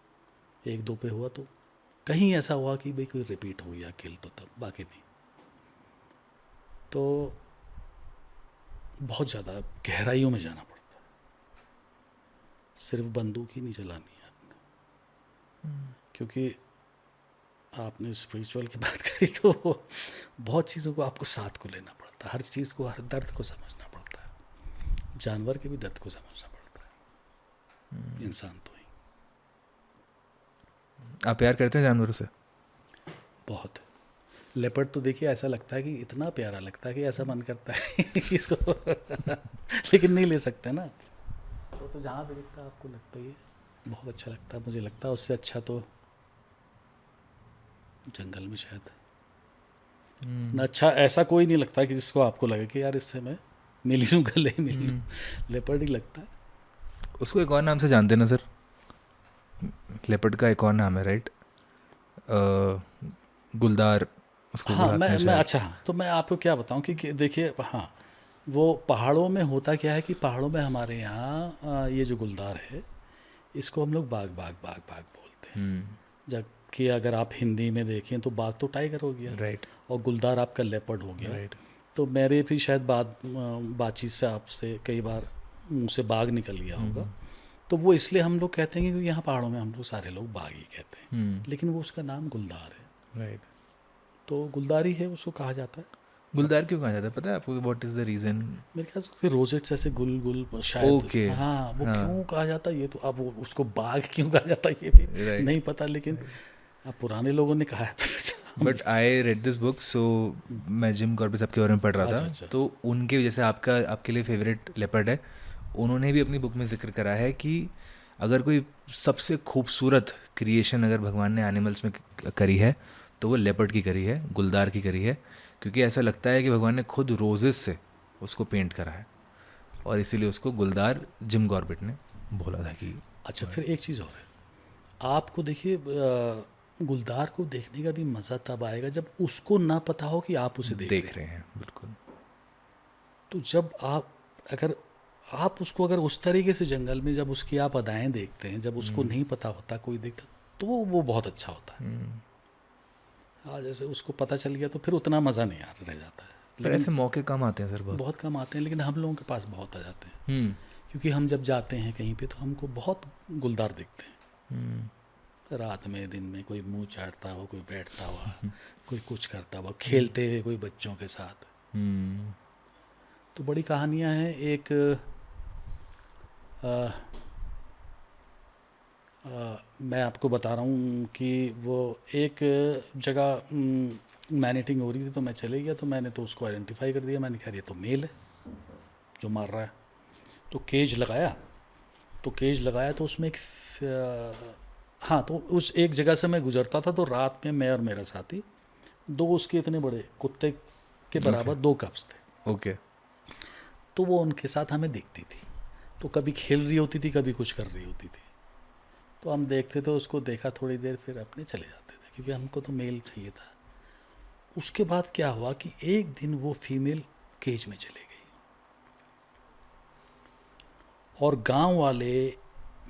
1-2 पे हुआ तो कहीं ऐसा हुआ कि भाई कोई रिपीट हो गया किल, तो तब, बाकी नहीं। तो बहुत ज़्यादा गहराइयों में जाना पड़ता है, सिर्फ बंदूक ही नहीं चलानी है आपने। क्योंकि आपने स्पिरिचुअल की बात करी तो बहुत चीज़ों को आपको साथ को लेना पड़ता है, हर चीज़ को, हर दर्द को समझना पड़ता है, जानवर के भी दर्द को समझना पड़ता है, इंसान तो ही। आप प्यार करते हैं जानवरों से? बहुत। लेपर्ड तो देखिए ऐसा लगता है कि इतना प्यारा लगता है कि ऐसा मन करता है कि इसको लेकिन नहीं ले सकते ना, वो तो जहाँ भी दिखता है आपको लगता ही है बहुत अच्छा लगता है। मुझे लगता है उससे अच्छा तो जंगल में शायद ना, अच्छा ऐसा कोई नहीं लगता कि जिसको आपको लगे कि यार इससे मैं मिली हूँ, गले मिली हूँ। लेपर्ड ही लगता है। उसको एक और नाम से जानते हैं ना सर? लेपर्ड का एक और नाम है, राइट? गुलदार उसको हाँ, बुलाते हैं मैं शायद। अच्छा, हाँ, तो मैं आपको क्या बताऊं कि देखिए, हाँ, वो पहाड़ों में होता क्या है कि पहाड़ों में हमारे यहाँ ये जो गुलदार है इसको हम लोग बाग बाग बाग बाग बोलते हैं। जबकि अगर आप हिंदी में देखें तो बाग तो टाइगर हो गया, राइट और गुलदार आपका लेपर्ड हो गया। राइट। तो मेरे भी शायद बातचीत से आपसे कई बार मुँह से बाग निकल गया होगा। तो वो इसलिए हम लोग कहते हैं कि यहाँ पहाड़ों में हम लोग सारे लोग बाग ही कहते हैं, लेकिन वो उसका नाम गुलदार है। राइट। तो गुलदारी है उसको कहा जाता है। गुलदार क्यों कहा जाता है, पता है आपको? What is the reason? मेरे ख्याल से रोजेट्स ऐसे गुल गुल शायद। ओके। हाँ, वो हाँ। क्यों कहा जाता है ये तो, अब उसको बाघ क्यों कहा जाता है ये भी Right. नहीं पता, लेकिन अब पुराने लोगों ने कहा है तो but I read this book, so मैं जिम कॉर्बेट साहब के बारे में पढ़ रहा था। अच्छा। तो उनके जैसे आपके लिए फेवरेट लेपर्ड है, उन्होंने भी अपनी बुक में जिक्र करा है कि अगर कोई सबसे खूबसूरत क्रिएशन अगर भगवान ने एनिमल्स में करी है तो वो लेपर्ड की करी है, गुलदार की करी है, क्योंकि ऐसा लगता है कि भगवान ने खुद रोजेस से उसको पेंट करा है, और इसीलिए उसको गुलदार जिम कॉर्बेट ने बोला था कि। अच्छा, फिर एक चीज़ और है, आपको देखिए गुलदार को देखने का भी मज़ा तब आएगा जब उसको ना पता हो कि आप उसे देख रहे हैं। बिल्कुल। तो जब अगर आप उसको अगर उस तरीके से जंगल में जब उसकी आप अदाएं देखते हैं, जब उसको नहीं पता होता, कोई देखता, तो वो बहुत अच्छा होता है। हाँ, जैसे उसको पता चल गया तो फिर उतना मज़ा नहीं रह जाता है। पर ऐसे मौके कम आते हैं सर, बहुत कम आते हैं, लेकिन हम लोगों के पास बहुत आ जाते हैं। क्योंकि हम जब जाते हैं कहीं पे तो हमको बहुत गुलदार दिखते हैं, रात में, दिन में, कोई मुंह चाटता हुआ, कोई बैठता हुआ, कोई कुछ करता हुआ, खेलते हुए कोई बच्चों के साथ। तो बड़ी कहानियां हैं। एक मैं आपको बता रहा हूँ कि वो एक जगह मैनेटिंग हो रही थी, तो मैं चले गया, तो मैंने तो उसको आइडेंटिफाई कर दिया। मैंने कहा ये तो मेल है जो मार रहा है। तो केज लगाया तो उसमें एक हाँ, तो उस एक जगह से मैं गुजरता था, तो रात में मैं और मेरा साथी, 2 उसके इतने बड़े कुत्ते के बराबर 2 कप्स थे। ओके। तो वो उनके साथ हमें दिखती थी, तो कभी खेल रही होती थी, कभी कुछ कर रही होती थी। तो हम देखते थे, उसको देखा थोड़ी देर, फिर अपने चले जाते थे, क्योंकि हमको तो मेल चाहिए था। उसके बाद क्या हुआ कि एक दिन वो फीमेल केज में चली गई, और गांव वाले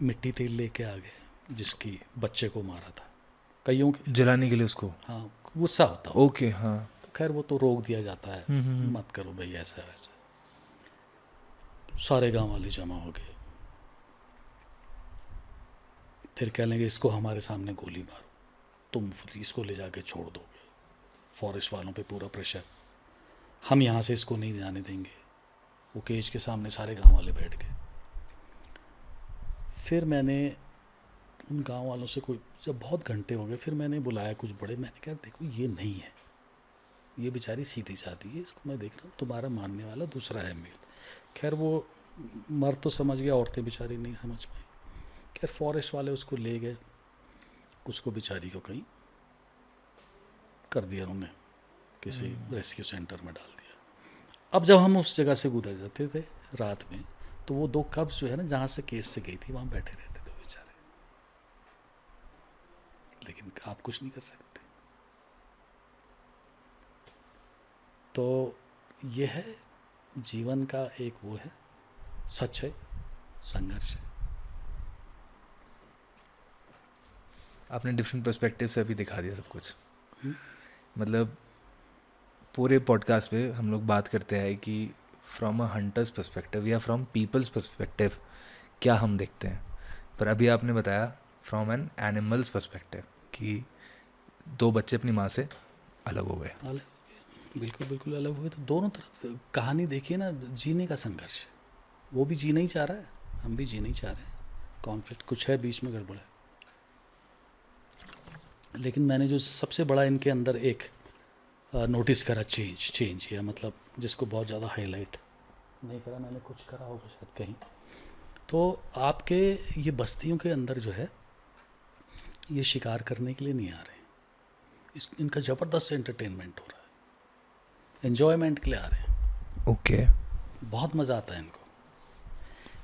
मिट्टी तेल लेके आ गए जिसकी बच्चे को मारा था, कईयों के जलाने के लिए उसको। हाँ, गुस्सा होता हो। ओके। हाँ। तो खैर वो तो रोक दिया जाता है, मत करो भाई ऐसा वैसा। सारे गांव वाले जमा हो गए, फिर कह लेंगे इसको हमारे सामने गोली मारो, तुम इसको ले जाके छोड़ दोगे, फॉरेस्ट वालों पे पूरा प्रेशर, हम यहाँ से इसको नहीं जाने देंगे। वो केज के सामने सारे गांव वाले बैठ गए। फिर मैंने उन गांव वालों से कोई, जब बहुत घंटे हो गए, फिर मैंने बुलाया कुछ बड़े, मैंने कहा देखो ये नहीं है, ये बेचारी सीधी सादी है, इसको मैं देख रहा हूँ, तुम्हारा मानने वाला दूसरा है मेल। खैर वो मर्द तो समझ गया, औरतें बेचारी नहीं समझ पाई। खैर फॉरेस्ट वाले उसको ले गए, उसको बेचारी को कहीं कर दिया उन्होंने, किसी रेस्क्यू सेंटर में डाल दिया। अब जब हम उस जगह से गुजर जाते थे रात में, तो वो 2 कब्स जो है ना, जहाँ से केस से गई थी, वहाँ बैठे रहते थे बेचारे, लेकिन आप कुछ नहीं कर सकते। तो ये है जीवन का एक वो है, सच है, संघर्ष है। आपने डिफरेंट पर्सपेक्टिव से अभी दिखा दिया सब कुछ। मतलब पूरे पॉडकास्ट पे हम लोग बात करते हैं कि फ्रॉम अ हंटर्स पर्सपेक्टिव या फ्रॉम पीपल्स पर्सपेक्टिव क्या हम देखते हैं, पर अभी आपने बताया फ्रॉम एन एनिमल्स पर्सपेक्टिव कि 2 बच्चे अपनी माँ से अलग हो गए। अलग हो गए, बिल्कुल बिल्कुल अलग हुए। तो दोनों तरफ कहानी देखिए ना, जीने का संघर्ष है। वो भी जीना ही चाह रहा है, हम भी जीना ही चाह रहे हैं। कॉन्फ्लिक्ट कुछ है, बीच में गड़बड़ है। लेकिन मैंने जो सबसे बड़ा इनके अंदर एक नोटिस करा चेंज या मतलब जिसको बहुत ज़्यादा हाईलाइट नहीं करा मैंने, कुछ करा होगा शायद कहीं, तो आपके ये बस्तियों के अंदर जो है, ये शिकार करने के लिए नहीं आ रहे, इनका ज़बरदस्त एंटरटेनमेंट हो रहा है, एन्जॉयमेंट के लिए आ रहे हैं। ओके। बहुत मज़ा आता है इनको।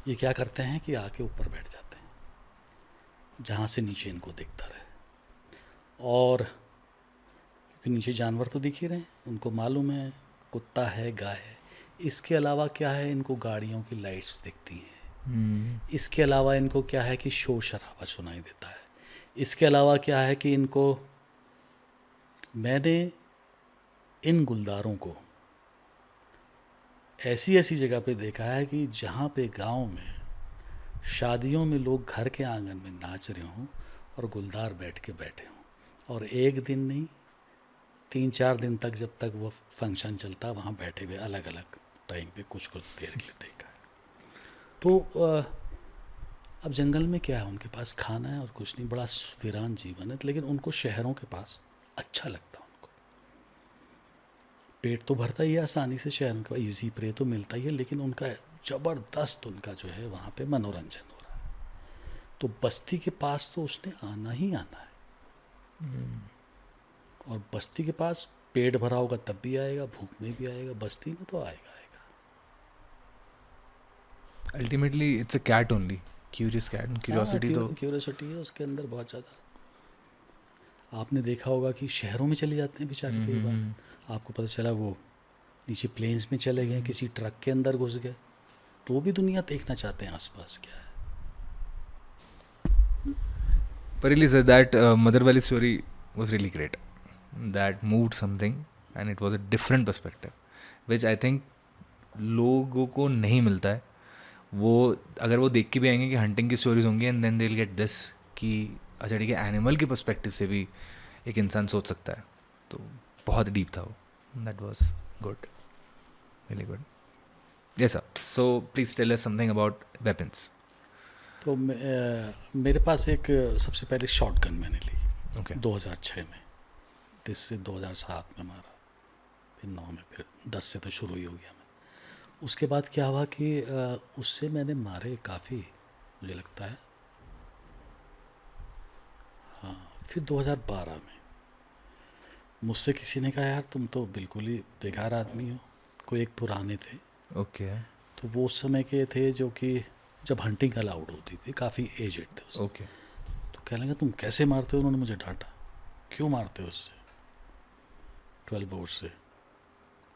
ये क्या करते हैं कि आके ऊपर बैठ जाते हैं, जहाँ से नीचे इनको दिखता रहे, और क्योंकि नीचे जानवर तो दिख ही रहे हैं, उनको मालूम है कुत्ता है, गाय है। इसके अलावा क्या है, इनको गाड़ियों की लाइट्स दिखती हैं। इसके अलावा इनको क्या है कि शोर शराबा सुनाई देता है। इसके अलावा क्या है कि इनको, मैंने इन गुलदारों को ऐसी ऐसी जगह पे देखा है कि जहाँ पे गांव में शादियों में लोग घर के आंगन में नाच रहे हों और गुलदार बैठ के बैठे हों, और एक दिन नहीं 3-4 दिन तक, जब तक वो फंक्शन चलता, वहाँ बैठे हुए अलग अलग टाइम पे कुछ देर के लिए देखा है। तो अब जंगल में क्या है, उनके पास खाना है और कुछ नहीं, बड़ा वीरान जीवन है। लेकिन उनको शहरों के पास अच्छा लगता है, उनको पेट तो भरता ही है आसानी से, शहरों के पास ईजी प्रे तो मिलता ही है, लेकिन उनका ज़बरदस्त उनका जो है वहाँ पे मनोरंजन हो रहा है। तो बस्ती के पास तो उसने आना ही आना है, और बस्ती के पास पेट भरा होगा तब भी आएगा, भूख में भी आएगा, बस्ती में तो आएगा। Ultimately it's a cat only, curious cat, curiosity तो क्यूरियोसिटी है उसके अंदर बहुत ज़्यादा। आपने देखा होगा कि शहरों में चले जाते हैं बेचारे, कई बार आपको पता चला वो नीचे प्लेन्स में चले गए, किसी ट्रक के अंदर घुस गए, तो वो भी दुनिया देखना चाहते हैं आसपास क्या है। But really, sir, that Mother Valley story was really great. That moved something, and it was a different perspective, which I think लोगों को नहीं मिलता है। वो अगर वो देख के भी आएंगे कि हंटिंग की स्टोरीज होंगी, and then they will get this कि अच्छा ठीक है, एनिमल के पर्सपेक्टिव से भी एक इंसान सोच सकता है। तो बहुत डीप था वो। That was good, really good. Yes sir, so please tell us something about weapons. तो मेरे पास एक सबसे पहले शॉट गन मैंने ली, ओके। 2006 में, 10 से 2007 में मारा, फिर 9 में, फिर 10 से तो शुरू ही हो गया मैं। उसके बाद क्या हुआ कि उससे मैंने मारे काफ़ी, मुझे लगता है, हाँ। फिर 2012 में मुझसे किसी ने कहा यार तुम तो बिल्कुल ही बेकार आदमी हो, कोई एक पुराने थे, ओके। तो वो उस समय के थे जो कि जब हंटिंग अलाउड होती थी, काफ़ी एजेड थे उससे। ओके। तो कह लगा तुम कैसे मारते हो, उन्होंने मुझे डांटा, क्यों मारते हो उससे 12 बोर्ड से।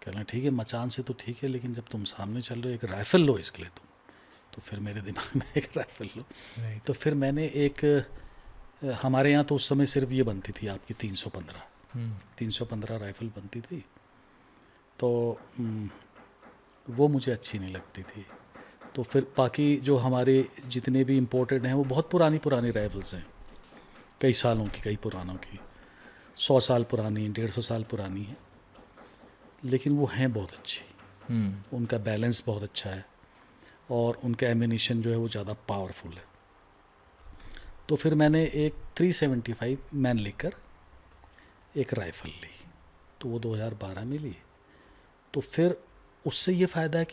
कहना ठीक है मचान से तो ठीक है, लेकिन जब तुम सामने चल रहे हो, एक राइफ़ल लो इसके लिए तुम। तो फिर मेरे दिमाग में एक राइफ़ल लो, तो फिर मैंने एक, हमारे यहाँ तो उस समय सिर्फ ये बनती थी आपकी 315 राइफ़ल बनती थी, तो वो मुझे अच्छी नहीं लगती थी। तो फिर बाकी जो हमारे जितने भी इम्पोर्टेड हैं वो बहुत पुरानी पुरानी राइफल्स हैं, कई सालों की, कई पुरानों की, 100 साल पुरानी, 150 साल पुरानी है, लेकिन वो हैं बहुत अच्छी। उनका बैलेंस बहुत अच्छा है और उनका एमिनिशन जो है वो ज़्यादा पावरफुल है। तो फिर मैंने एक 375 मैन लेकर एक राइफ़ल ली, तो वो 2012 में ली। तो फिर उससे ये फ़ायदा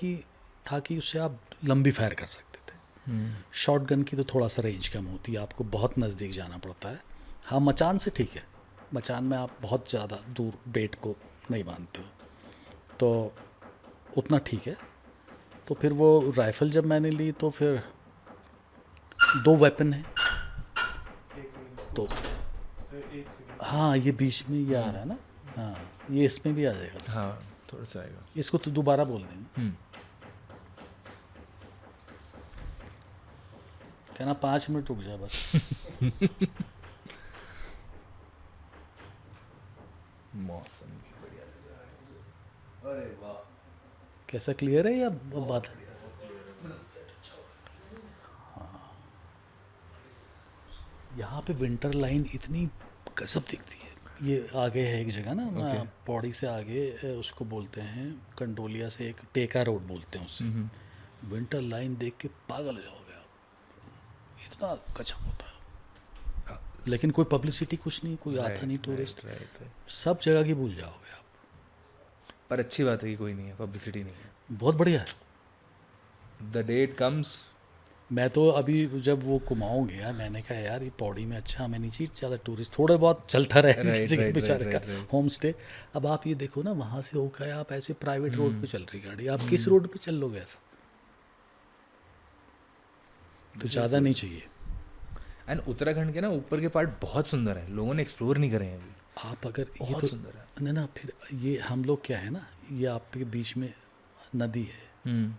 था कि उससे आप लंबी फायर कर सकते थे। शॉट गन की तो थोड़ा सा रेंज कम होती है, आपको बहुत नज़दीक जाना पड़ता है। हाँ, मचान से ठीक है, मचान में आप बहुत ज़्यादा दूर बेट को नहीं बांधते हो, तो उतना ठीक है। तो फिर वो राइफ़ल जब मैंने ली तो फिर 2 वेपन है, तो हाँ ये बीच में ये आ रहा है ना, हाँ ये इसमें भी आ जाएगा। हाँ, थोड़ा सा आएगा। इसको तो दोबारा बोल देंगे, कहना 5 मिनट रुक जाए बस। मौसम भी बढ़िया लग रहा है। अरे वाह, कैसा क्लियर है या बात? हाँ, यहाँ पे विंटर लाइन इतनी गजब दिखती है। ये आगे है एक जगह ना, पौड़ी से आगे, उसको बोलते हैं कंडोलिया से एक टेका रोड बोलते हैं उससे। विंटर लाइन देख के पागल हो जाओगे आप, इतना गजब होता है। लेकिन कोई पब्लिसिटी कुछ नहीं, कोई आता नहीं टूरिस्ट, सब जगह की भूल जाओगे आप। पर अच्छी बात है कि कोई नहीं है, पब्लिसिटी नहीं है। बहुत बढ़िया है। The day it comes. मैं तो अभी जब वो कुमाऊँ गया, मैंने कहा यार ये पौड़ी में अच्छा, हमें नहीं चाहिए ज़्यादा टूरिस्ट, थोड़े बहुत चलता रहे किसी के बेचारे का होम स्टे। अब आप ये देखो ना, वहाँ से होकर आप ऐसे प्राइवेट रोड पे चल रही गाड़ी, आप किस रोड पे चल लोगे ऐसा? तो ज़्यादा नहीं चाहिए। एंड उत्तराखंड के ना ऊपर के पार्ट बहुत सुंदर है, लोगों ने एक्सप्लोर नहीं करे हैं अभी। आप अगर ये बहुत तो सुंदर है। नहीं ना, फिर ये हम लोग क्या है ना, ये आपके बीच में नदी है,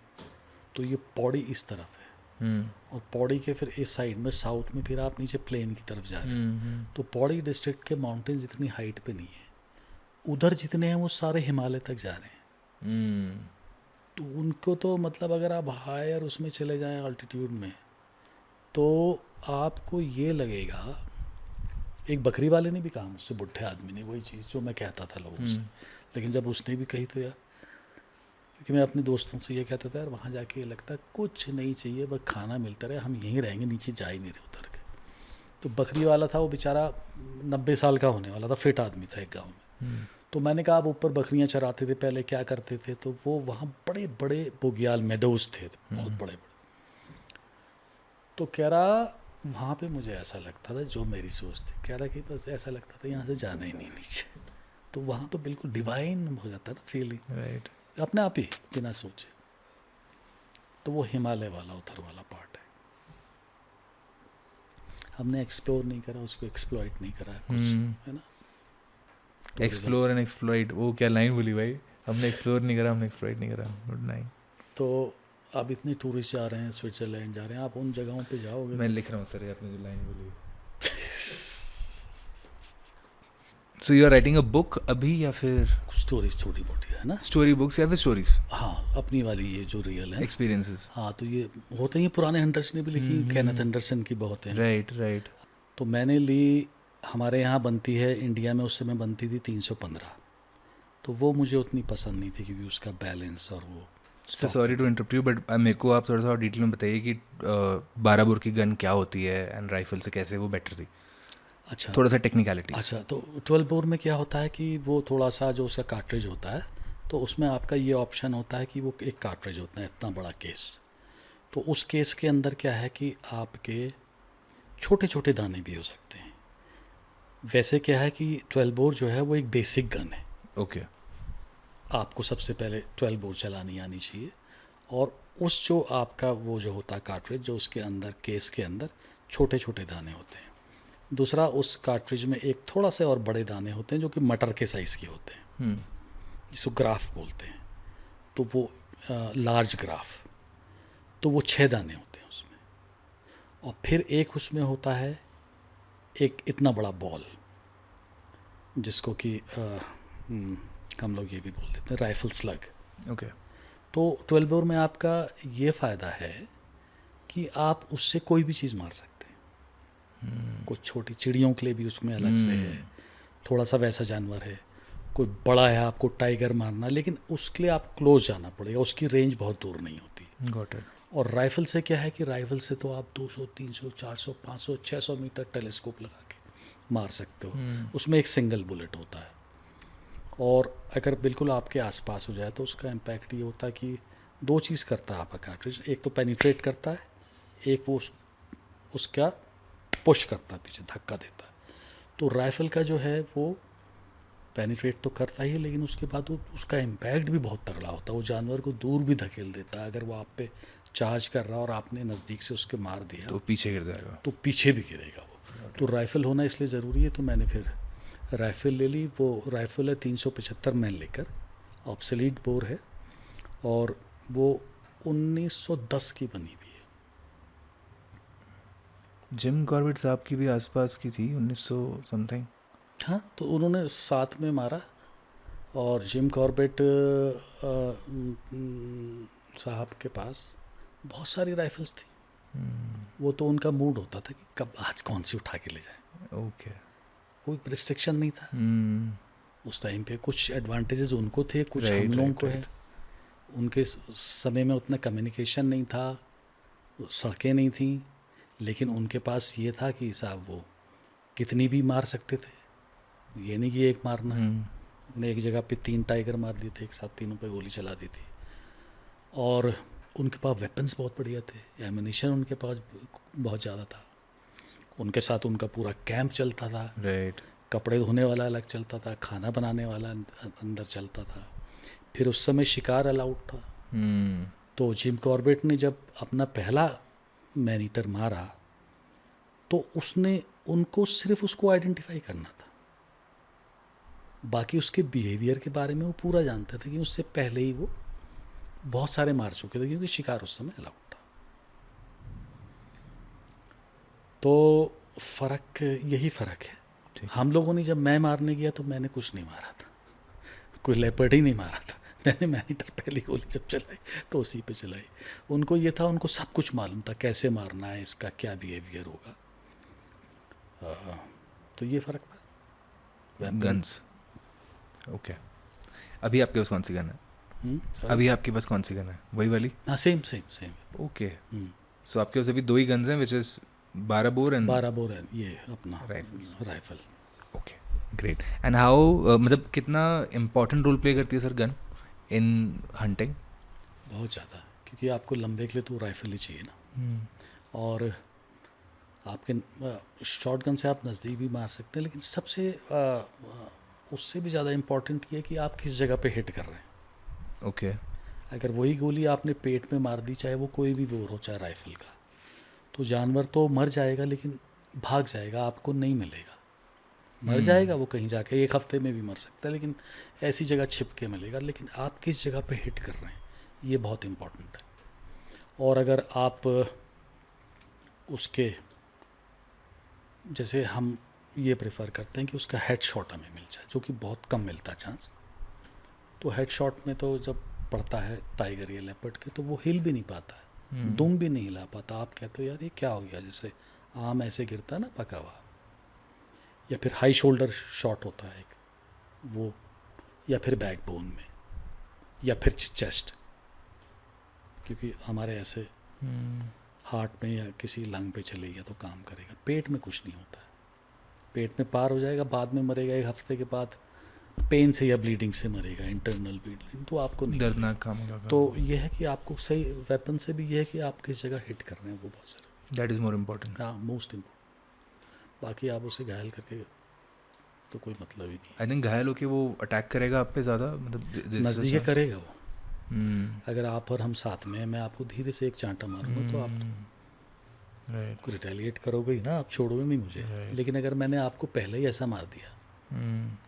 तो ये पौड़ी इस तरफ है, और पौड़ी के फिर इस साइड में साउथ में फिर आप नीचे प्लेन की तरफ जा रहे हैं। तो पौड़ी डिस्ट्रिक्ट के माउंटेन्स इतनी हाइट पे नहीं है, उधर जितने हैं वो सारे हिमालय तक जा रहे हैं। तो उनको तो मतलब अगर आप हायर उसमें चले जाएं अल्टीट्यूड में, तो आपको ये लगेगा। एक बकरी वाले ने भी कहा मुझसे, बुढ़े आदमी ने, वही चीज़ जो मैं कहता था लोगों से, लेकिन जब उसने भी कही तो यार, क्योंकि मैं अपने दोस्तों से ये कहता था यार वहाँ जाके ये लगता है कुछ नहीं चाहिए, बस खाना मिलता रहे, हम यहीं रहेंगे, नीचे जा ही नहीं रहे उतर के। तो बकरी वाला था वो बेचारा 90 साल का होने वाला था, फिट आदमी था एक गाँव में। तो मैंने कहा आप ऊपर बकरियाँ चराते थे पहले, क्या करते थे? तो वो वहाँ बड़े बड़े बुग्याल मेडोज थे, बहुत बड़े बड़े। तो कह रहा वहाँ पे मुझे ऐसा लगता था, जो मेरी सोच थी, कह रहा कि बस ऐसा लगता था यहाँ से जाना ही नहीं नीचे। तो वहाँ तो बिल्कुल डिवाइन हो जाता था फीलिंग, राइट, अपने आप ही बिना सोचे। तो वो हिमालय वाला उधर वाला पार्ट है, हमने एक्सप्लोर नहीं करा उसको, एक्सप्लॉइट नहीं करा कुछ, है ना। एक्सप्लोर एंड एक्सप्लॉइट, वो क्या लाइन बोली भाई, हमने एक्सप्लोर नहीं करा, हमने एक्सप्लॉइट नहीं करा, गुड लाइन। तो अब इतने टूरिस्ट जा रहे हैं, स्विट्ज़रलैंड जा रहे हैं, आप उन जगहों पे जाओगे। मैं लिख रहा हूँ सर, आपने जो लाइन बोली। So you are writing a book अभी, या फिर कुछ स्टोरीज छोटी मोटी है ना, स्टोरी बुक्स या फिर स्टोरीज? हाँ, अपनी वाली ये जो रियल है, एक्सपीरियंसेस। हाँ, तो ये होते ही पुराने हंटर्स ने भी लिखी, केनेथ एंडरसन की बहुत है। Right right. तो मैंने ली, हमारे यहाँ बनती है इंडिया में, उस समय बनती थी 315, तो वो मुझे उतनी पसंद नहीं थी क्योंकि उसका बैलेंस और वो। Sorry to interrupt you, but मेरे को आप थोड़ा सा डिटेल में बताइए कि 12 बोर की गन क्या होती है एंड राइफल से कैसे वो बेटर थी। अच्छा, थोड़ा सा टेक्निकलिटी। अच्छा, तो 12 बोर में क्या होता है कि वो थोड़ा सा जो उसका कार्ट्रिज होता है, तो उसमें आपका ये ऑप्शन होता है कि वो एक कार्ट्रिज होता है इतना बड़ा केस। तो उस केस के अंदर क्या है कि आपके छोटे छोटे दाने भी हो सकते हैं। वैसे क्या है कि 12 बोर जो है वो एक बेसिक गन है। ओके। आपको सबसे पहले 12 बोर चलानी आनी चाहिए, और उस जो आपका वो जो होता है कार्ट्रिज, जो उसके अंदर केस के अंदर छोटे छोटे दाने होते हैं। दूसरा, उस कार्ट्रिज में एक थोड़ा से और बड़े दाने होते हैं जो कि मटर के साइज़ के होते हैं, जिसको ग्राफ बोलते हैं। तो वो लार्ज ग्राफ, तो वो 6 दाने होते हैं उसमें। और फिर एक उसमें होता है एक इतना बड़ा बॉल, जिसको कि हम लोग ये भी बोल देते हैं राइफल स्लग। ओके। तो 12 बोर में आपका ये फ़ायदा है कि आप उससे कोई भी चीज़ मार सकते हैं। कुछ छोटी चिड़ियों के लिए भी उसमें अलग से है, थोड़ा सा वैसा जानवर है, कोई बड़ा है आपको टाइगर मारना, लेकिन उसके लिए आप क्लोज जाना पड़ेगा, उसकी रेंज बहुत दूर नहीं होती। Got it. और राइफ़ल से क्या है कि राइफ़ल से तो आप 200, 300, 400, 500, 600 मीटर टेलीस्कोप लगा के मार सकते हो। उसमें एक सिंगल बुलेट होता है, और अगर बिल्कुल आपके आसपास हो जाए तो उसका इम्पैक्ट ये होता है कि दो चीज़ करता है आपका कार्ट्रिज, एक तो पेनिट्रेट करता है, एक वो उसका पुश करता है, पीछे धक्का देता है। तो राइफ़ल का जो है वो पेनिट्रेट तो करता ही है, लेकिन उसके बाद वो उसका इम्पैक्ट भी बहुत तगड़ा होता है, वो जानवर को दूर भी धकेल देता है। अगर वो आप पे चार्ज कर रहा और आपने नज़दीक से उसके मार दिया तो पीछे गिर जाएगा। तो पीछे भी गिरेगा वो। तो राइफ़ल होना इसलिए ज़रूरी है, तो मैंने फिर राइफ़ल ले ली। वो राइफ़ल है 375 मैन लेकर, ऑब्सोलीट बोर है, और वो 1910 की बनी हुई है। जिम कॉर्बेट साहब की भी आसपास की थी, 1900 समथिंग। हाँ, तो उन्होंने साथ में मारा, और जिम कॉर्बेट साहब के पास बहुत सारी राइफ़ल्स थी। वो तो उनका मूड होता था कि कब आज कौन सी उठा के ले जाए, ओके। कोई रिस्ट्रिक्शन नहीं था उस टाइम पे। कुछ एडवांटेजेस उनको थे, कुछ Right, हम लोगों right, को है। उनके समय में उतना कम्युनिकेशन नहीं था, सड़कें नहीं थी, लेकिन उनके पास ये था कि साहब वो कितनी भी मार सकते थे, ये नहीं कि एक मारना है। उन्हें एक जगह पे 3 टाइगर मार दिए थे एक साथ, तीनों पे गोली चला दी थी। और उनके पास वेपन्स बहुत बढ़िया थे, एमिनेशन उनके पास बहुत ज़्यादा था। उनके साथ उनका पूरा कैंप चलता था, राइट। कपड़े धोने वाला अलग चलता था, खाना बनाने वाला अंदर चलता था। फिर उस समय शिकार अलाउड था। तो जिम कॉर्बेट ने जब अपना पहला मैन ईटर मारा तो उसने उनको सिर्फ उसको आइडेंटिफाई करना था, बाकी उसके बिहेवियर के बारे में वो पूरा जानते थे कि उससे पहले ही वो बहुत सारे मार चुके थे, क्योंकि शिकार उस समय अलाउड था। तो फ़र्क यही फ़र्क है। हम लोगों ने जब मैं मारने गया तो मैंने कुछ नहीं मारा था, कोई लेपर्ड ही नहीं मारा था। मैंने मैनीटर पहली गोली जब चलाई तो उसी पे चलाई। उनको ये था, उनको सब कुछ मालूम था कैसे मारना है, इसका क्या बिहेवियर होगा। तो ये फ़र्क था। गन्स। ओके। अभी आपके पास कौन सी गन है? अभी आपके पास कौन सी गन है? वही वाली? हाँ, सेम। ओके। सो आपके पास अभी 2 ही गन्स हैं, which is 12 bore and 12 bore है ये अपना rifle. Okay, great. And how, मतलब कितना इम्पोर्टेंट रोल प्ले करती है सर गन इन हंटिंग? बहुत ज़्यादा, क्योंकि आपको लंबे के लिए तो राइफल ही चाहिए ना। और आपके शॉट गन से आप नज़दीक भी मार सकते हैं, लेकिन सबसे उससे भी ज़्यादा इम्पॉर्टेंट ये है कि आप किस जगह पे हिट कर रहे हैं। ओके। अगर वही गोली आपने पेट में मार दी, चाहे वो कोई भी बोर हो, चाहे राइफल का, तो जानवर तो मर जाएगा, लेकिन भाग जाएगा, आपको नहीं मिलेगा। मर जाएगा वो कहीं जाके, 1 हफ्ते में भी मर सकता है, लेकिन ऐसी जगह छिप के मिलेगा। लेकिन आप किस जगह पे हिट कर रहे हैं, ये बहुत इम्पॉर्टेंट है। और अगर आप उसके, जैसे हम ये प्रेफर करते हैं कि उसका हेड शॉट हमें मिल जाए, जो कि बहुत कम मिलता है चांस। तो हेड शॉट में तो जब पड़ता है टाइगर या लेपर्ड के, तो वो हिल भी नहीं पाता है, दुम भी नहीं हिला पाता। आप कहते हो यार ये क्या हो गया, जैसे आम ऐसे गिरता है ना पका हुआ। या फिर हाई शोल्डर शॉट होता है एक वो, या फिर बैक बोन में, या फिर चेस्ट, क्योंकि हमारे ऐसे हार्ट में या किसी लंग पे चले गया तो काम करेगा। पेट में कुछ नहीं होता है, पेट में पार हो जाएगा, बाद में मरेगा 1 हफ्ते के बाद, पेन से या ब्लीडिंग से मरेगा, इंटरनल ब्लीडिंग, तो आपको नहीं दर्दनाक काम होगा। तो ये है कि आपको सही वेपन से भी ये है कि आप किस जगह हिट कर रहे हैं, वो बहुत ज़रूरी। That is more important. हाँ, मोस्ट इम्पोर्टेंट। बाकी आप उसे घायल करके तो कोई मतलब ही नहीं। आई थिंक घायल होके वो अटैक करेगा आप पे ज़्यादा, मतलब नज़दीक करेगा वो। अगर आप और हम साथ में हैं, मैं आपको धीरे से एक चांटा मारूंगा तो आप रिटेलिएट करोगे ही ना, आप छोड़ोगे नहीं मुझे। लेकिन अगर मैंने आपको पहले ही ऐसा मार दिया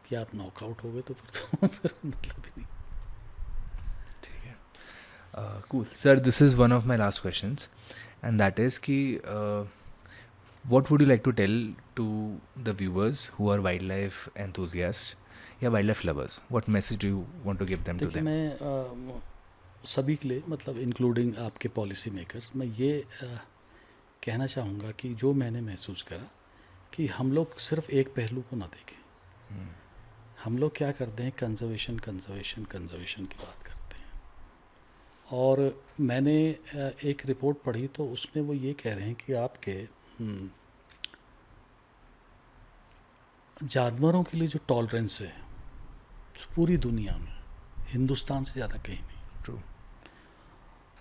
कि आप नॉकआउट हो गए, तो फिर मतलब ही नहीं। ठीक है, cool sir. This is one of my last questions, and that is कि what would you like to tell to the viewers who are wildlife enthusiasts या wildlife lovers? What message do you want to give them to देखिए, them? मैं सभी के लिए, मतलब including आपके policy makers, मैं ये कहना चाहूँगा कि जो मैंने महसूस करा कि हम लोग सिर्फ एक पहलू को ना देखें। हम लोग क्या करते हैं, कंजर्वेशन कंजर्वेशन कंजर्वेशन की बात करते हैं। और मैंने एक रिपोर्ट पढ़ी तो उसमें वो ये कह रहे हैं कि आपके जानवरों के लिए जो टॉलरेंस है पूरी दुनिया में हिंदुस्तान से ज़्यादा कहीं नहीं। ट्रू।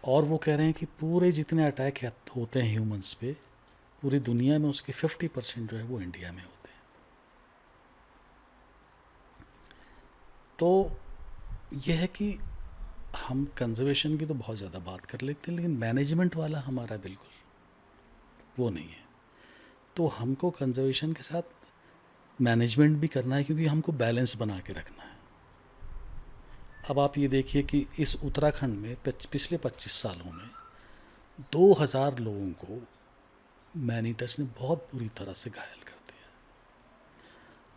और वो कह रहे हैं कि पूरे जितने अटैक होते हैं ह्यूमंस पे पूरी दुनिया में, उसके 50% जो है वो इंडिया में होते हैं। तो यह है कि हम कंजर्वेशन की तो बहुत ज़्यादा बात कर लेते हैं, लेकिन मैनेजमेंट वाला हमारा बिल्कुल वो नहीं है। तो हमको कंजर्वेशन के साथ मैनेजमेंट भी करना है, क्योंकि हमको बैलेंस बना के रखना है। अब आप ये देखिए कि इस उत्तराखंड में पिछले 25 सालों में 2000 लोगों को मैनीटस ने बहुत बुरी तरह से घायल कर दिया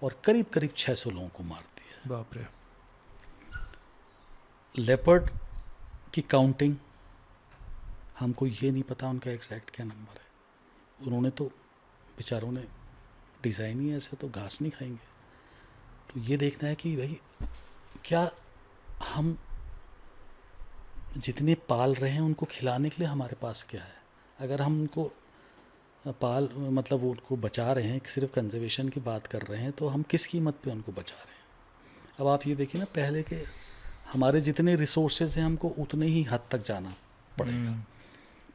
और करीब करीब 600 लोगों को मार दिया। बाप रे। लेपर्ड की काउंटिंग, हमको ये नहीं पता उनका एग्जैक्ट क्या नंबर है। उन्होंने तो बेचारों ने डिज़ाइन ही ऐसे, तो घास नहीं खाएंगे। तो ये देखना है कि भाई क्या हम जितने पाल रहे हैं उनको खिलाने के लिए हमारे पास क्या है। अगर हम उनको मतलब उनको बचा रहे हैं, सिर्फ कंजर्वेशन की बात कर रहे हैं, तो हम किस कीमत पे उनको बचा रहे हैं। अब आप ये देखिए ना, पहले के हमारे जितने रिसोर्सेज हैं हमको उतने ही हद तक जाना पड़ेगा।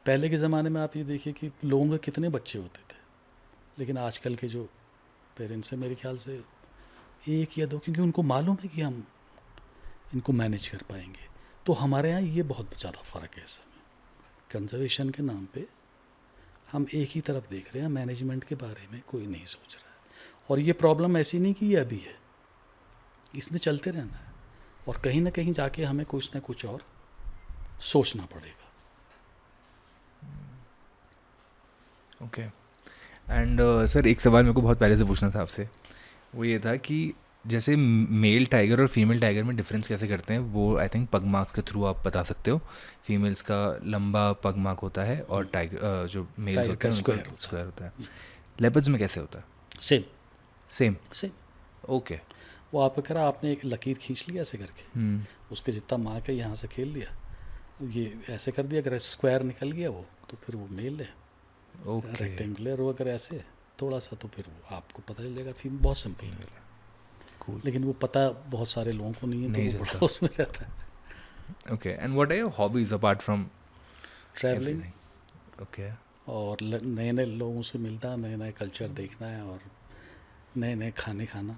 पहले के ज़माने में आप ये देखिए कि लोगों के कितने बच्चे होते थे, लेकिन आजकल के जो पेरेंट्स हैं मेरे ख्याल से 1 या 2, क्योंकि उनको मालूम है कि हम इनको मैनेज कर पाएंगे। तो हमारे यहाँ ये बहुत ज़्यादा फ़र्क है इस समय। कंजर्वेशन के नाम पे हम एक ही तरफ देख रहे हैं, मैनेजमेंट के बारे में कोई नहीं सोच रहा है। और ये प्रॉब्लम ऐसी नहीं कि ये अभी है, इसने चलते रहना है और कहीं ना कहीं जाके हमें कुछ ना कुछ और सोचना पड़ेगा। ओके। एंड सर, एक सवाल मेरे को बहुत पहले से पूछना था आपसे, वो ये था कि जैसे मेल टाइगर और फीमेल टाइगर में डिफरेंस कैसे करते हैं, वो आई थिंक पग मार्क्स के थ्रू आप बता सकते हो। फीमेल्स का लंबा पग मार्क होता है और टाइगर जो मेल्स होते हैं उनका स्क्वायर होता है। लेपर्ड्स में कैसे होता है? Same same. ओके। वो आप करा, आपने एक लकीर खींच लिया ऐसे करके, उसके जितना मार्क है यहाँ से खेल लिया, ये ऐसे कर दिया, अगर स्क्वायर निकल गया वो तो फिर वो मेल है। ओके। रेक्टेंगुलर हो अगर ऐसे थोड़ा सा तो फिर वो आपको पता चल जाएगा। फीमेल बहुत सिंपल है, Cool. लेकिन वो पता बहुत सारे लोगों को नहीं है, नहीं तो वो चलता। बड़ा उसमें रहता है। Okay. And what are your hobbies apart from travelling okay. और नए नए लोगों से मिलना, नए नए कल्चर देखना है और नए नए खाने खाना।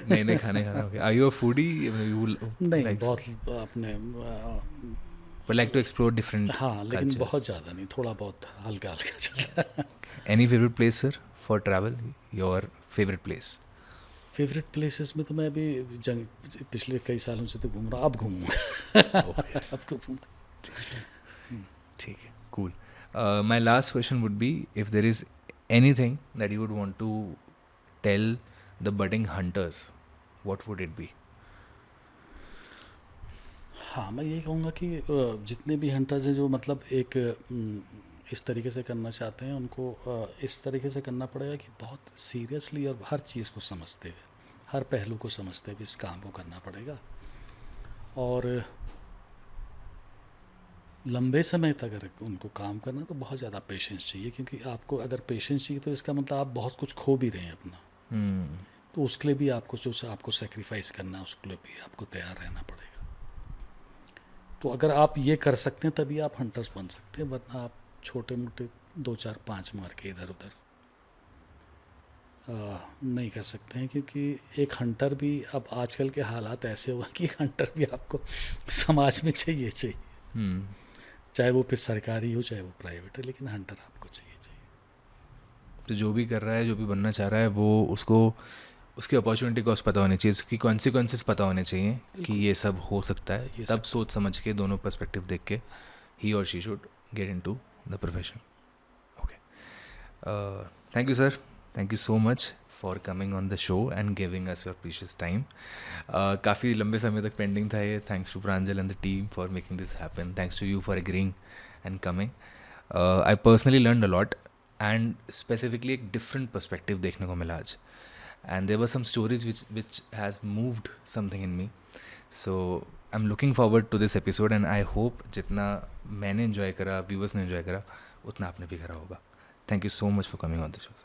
नए नए खाने खाना। Okay. Are you a foodie? नहीं, बहुत अपने But like to explore different हाँ, लेकिन cultures. बहुत ज़्यादा नहीं, थोड़ा बहुत हल्का हल्का चलता है। Any favorite place, sir, for travel? Your favorite place? Favourite places में तो मैं अभी पिछले कई सालों से तो घूम रहा, अब घूमूंगा। अब घूमूंगा। ठीक है, cool. My last question would be, if there is anything that you would want to tell the budding hunters, what would it be? हाँ, मैं यही कहूँगा कि जितने भी हंटर्स हैं जो मतलब एक इस तरीके से करना चाहते हैं, उनको इस तरीके से करना पड़ेगा कि बहुत सीरियसली और हर चीज़ को समझते हुए, हर पहलू को समझते हुए इस काम को करना पड़ेगा। और लंबे समय तक अगर उनको काम करना तो बहुत ज़्यादा पेशेंस चाहिए, क्योंकि आपको अगर पेशेंस चाहिए तो इसका मतलब आप बहुत कुछ खो भी रहे हैं अपना। तो उसके लिए भी आपको जो आपको सेक्रीफाइस करना है, उसके लिए भी आपको तैयार रहना पड़ेगा। तो अगर आप ये कर सकते हैं तभी आप हंटर्स बन सकते हैं, वरना आप छोटे मोटे 2 4 5 मार के इधर उधर नहीं कर सकते हैं। क्योंकि एक हंटर भी, अब आजकल के हालात ऐसे हुए कि हंटर भी आपको समाज में चाहिए, चाहे वो फिर सरकारी हो चाहे वो प्राइवेट हो, लेकिन हंटर आपको चाहिए। तो जो भी कर रहा है, जो भी बनना चाह रहा है, वो उसको उसकी अपॉर्चुनिटी कॉस्ट पता होनी चाहिए, उसकी कॉन्सिक्वेंसेस पता होने चाहिए कि ये सब हो सकता है। तब सोच समझ के, दोनों पर्सपेक्टिव देख के, ही और she should get into the profession. Okay, thank you sir, thank you so much for coming on the show and giving us your precious time. काफ़ी लंबे समय तक पेंडिंग था ये. Thanks to Pranjal and the team for making this happen. Thanks to you for agreeing and coming. I personally learned a lot and specifically एक different perspective देखने को मिला आज. And there were some stories which has moved something in me. So I'm looking forward to this episode and I hope जितना मैंने enjoy करा, viewers ने enjoy करा, उतना आपने भी करा होगा. Thank you so much for coming on the show, sir.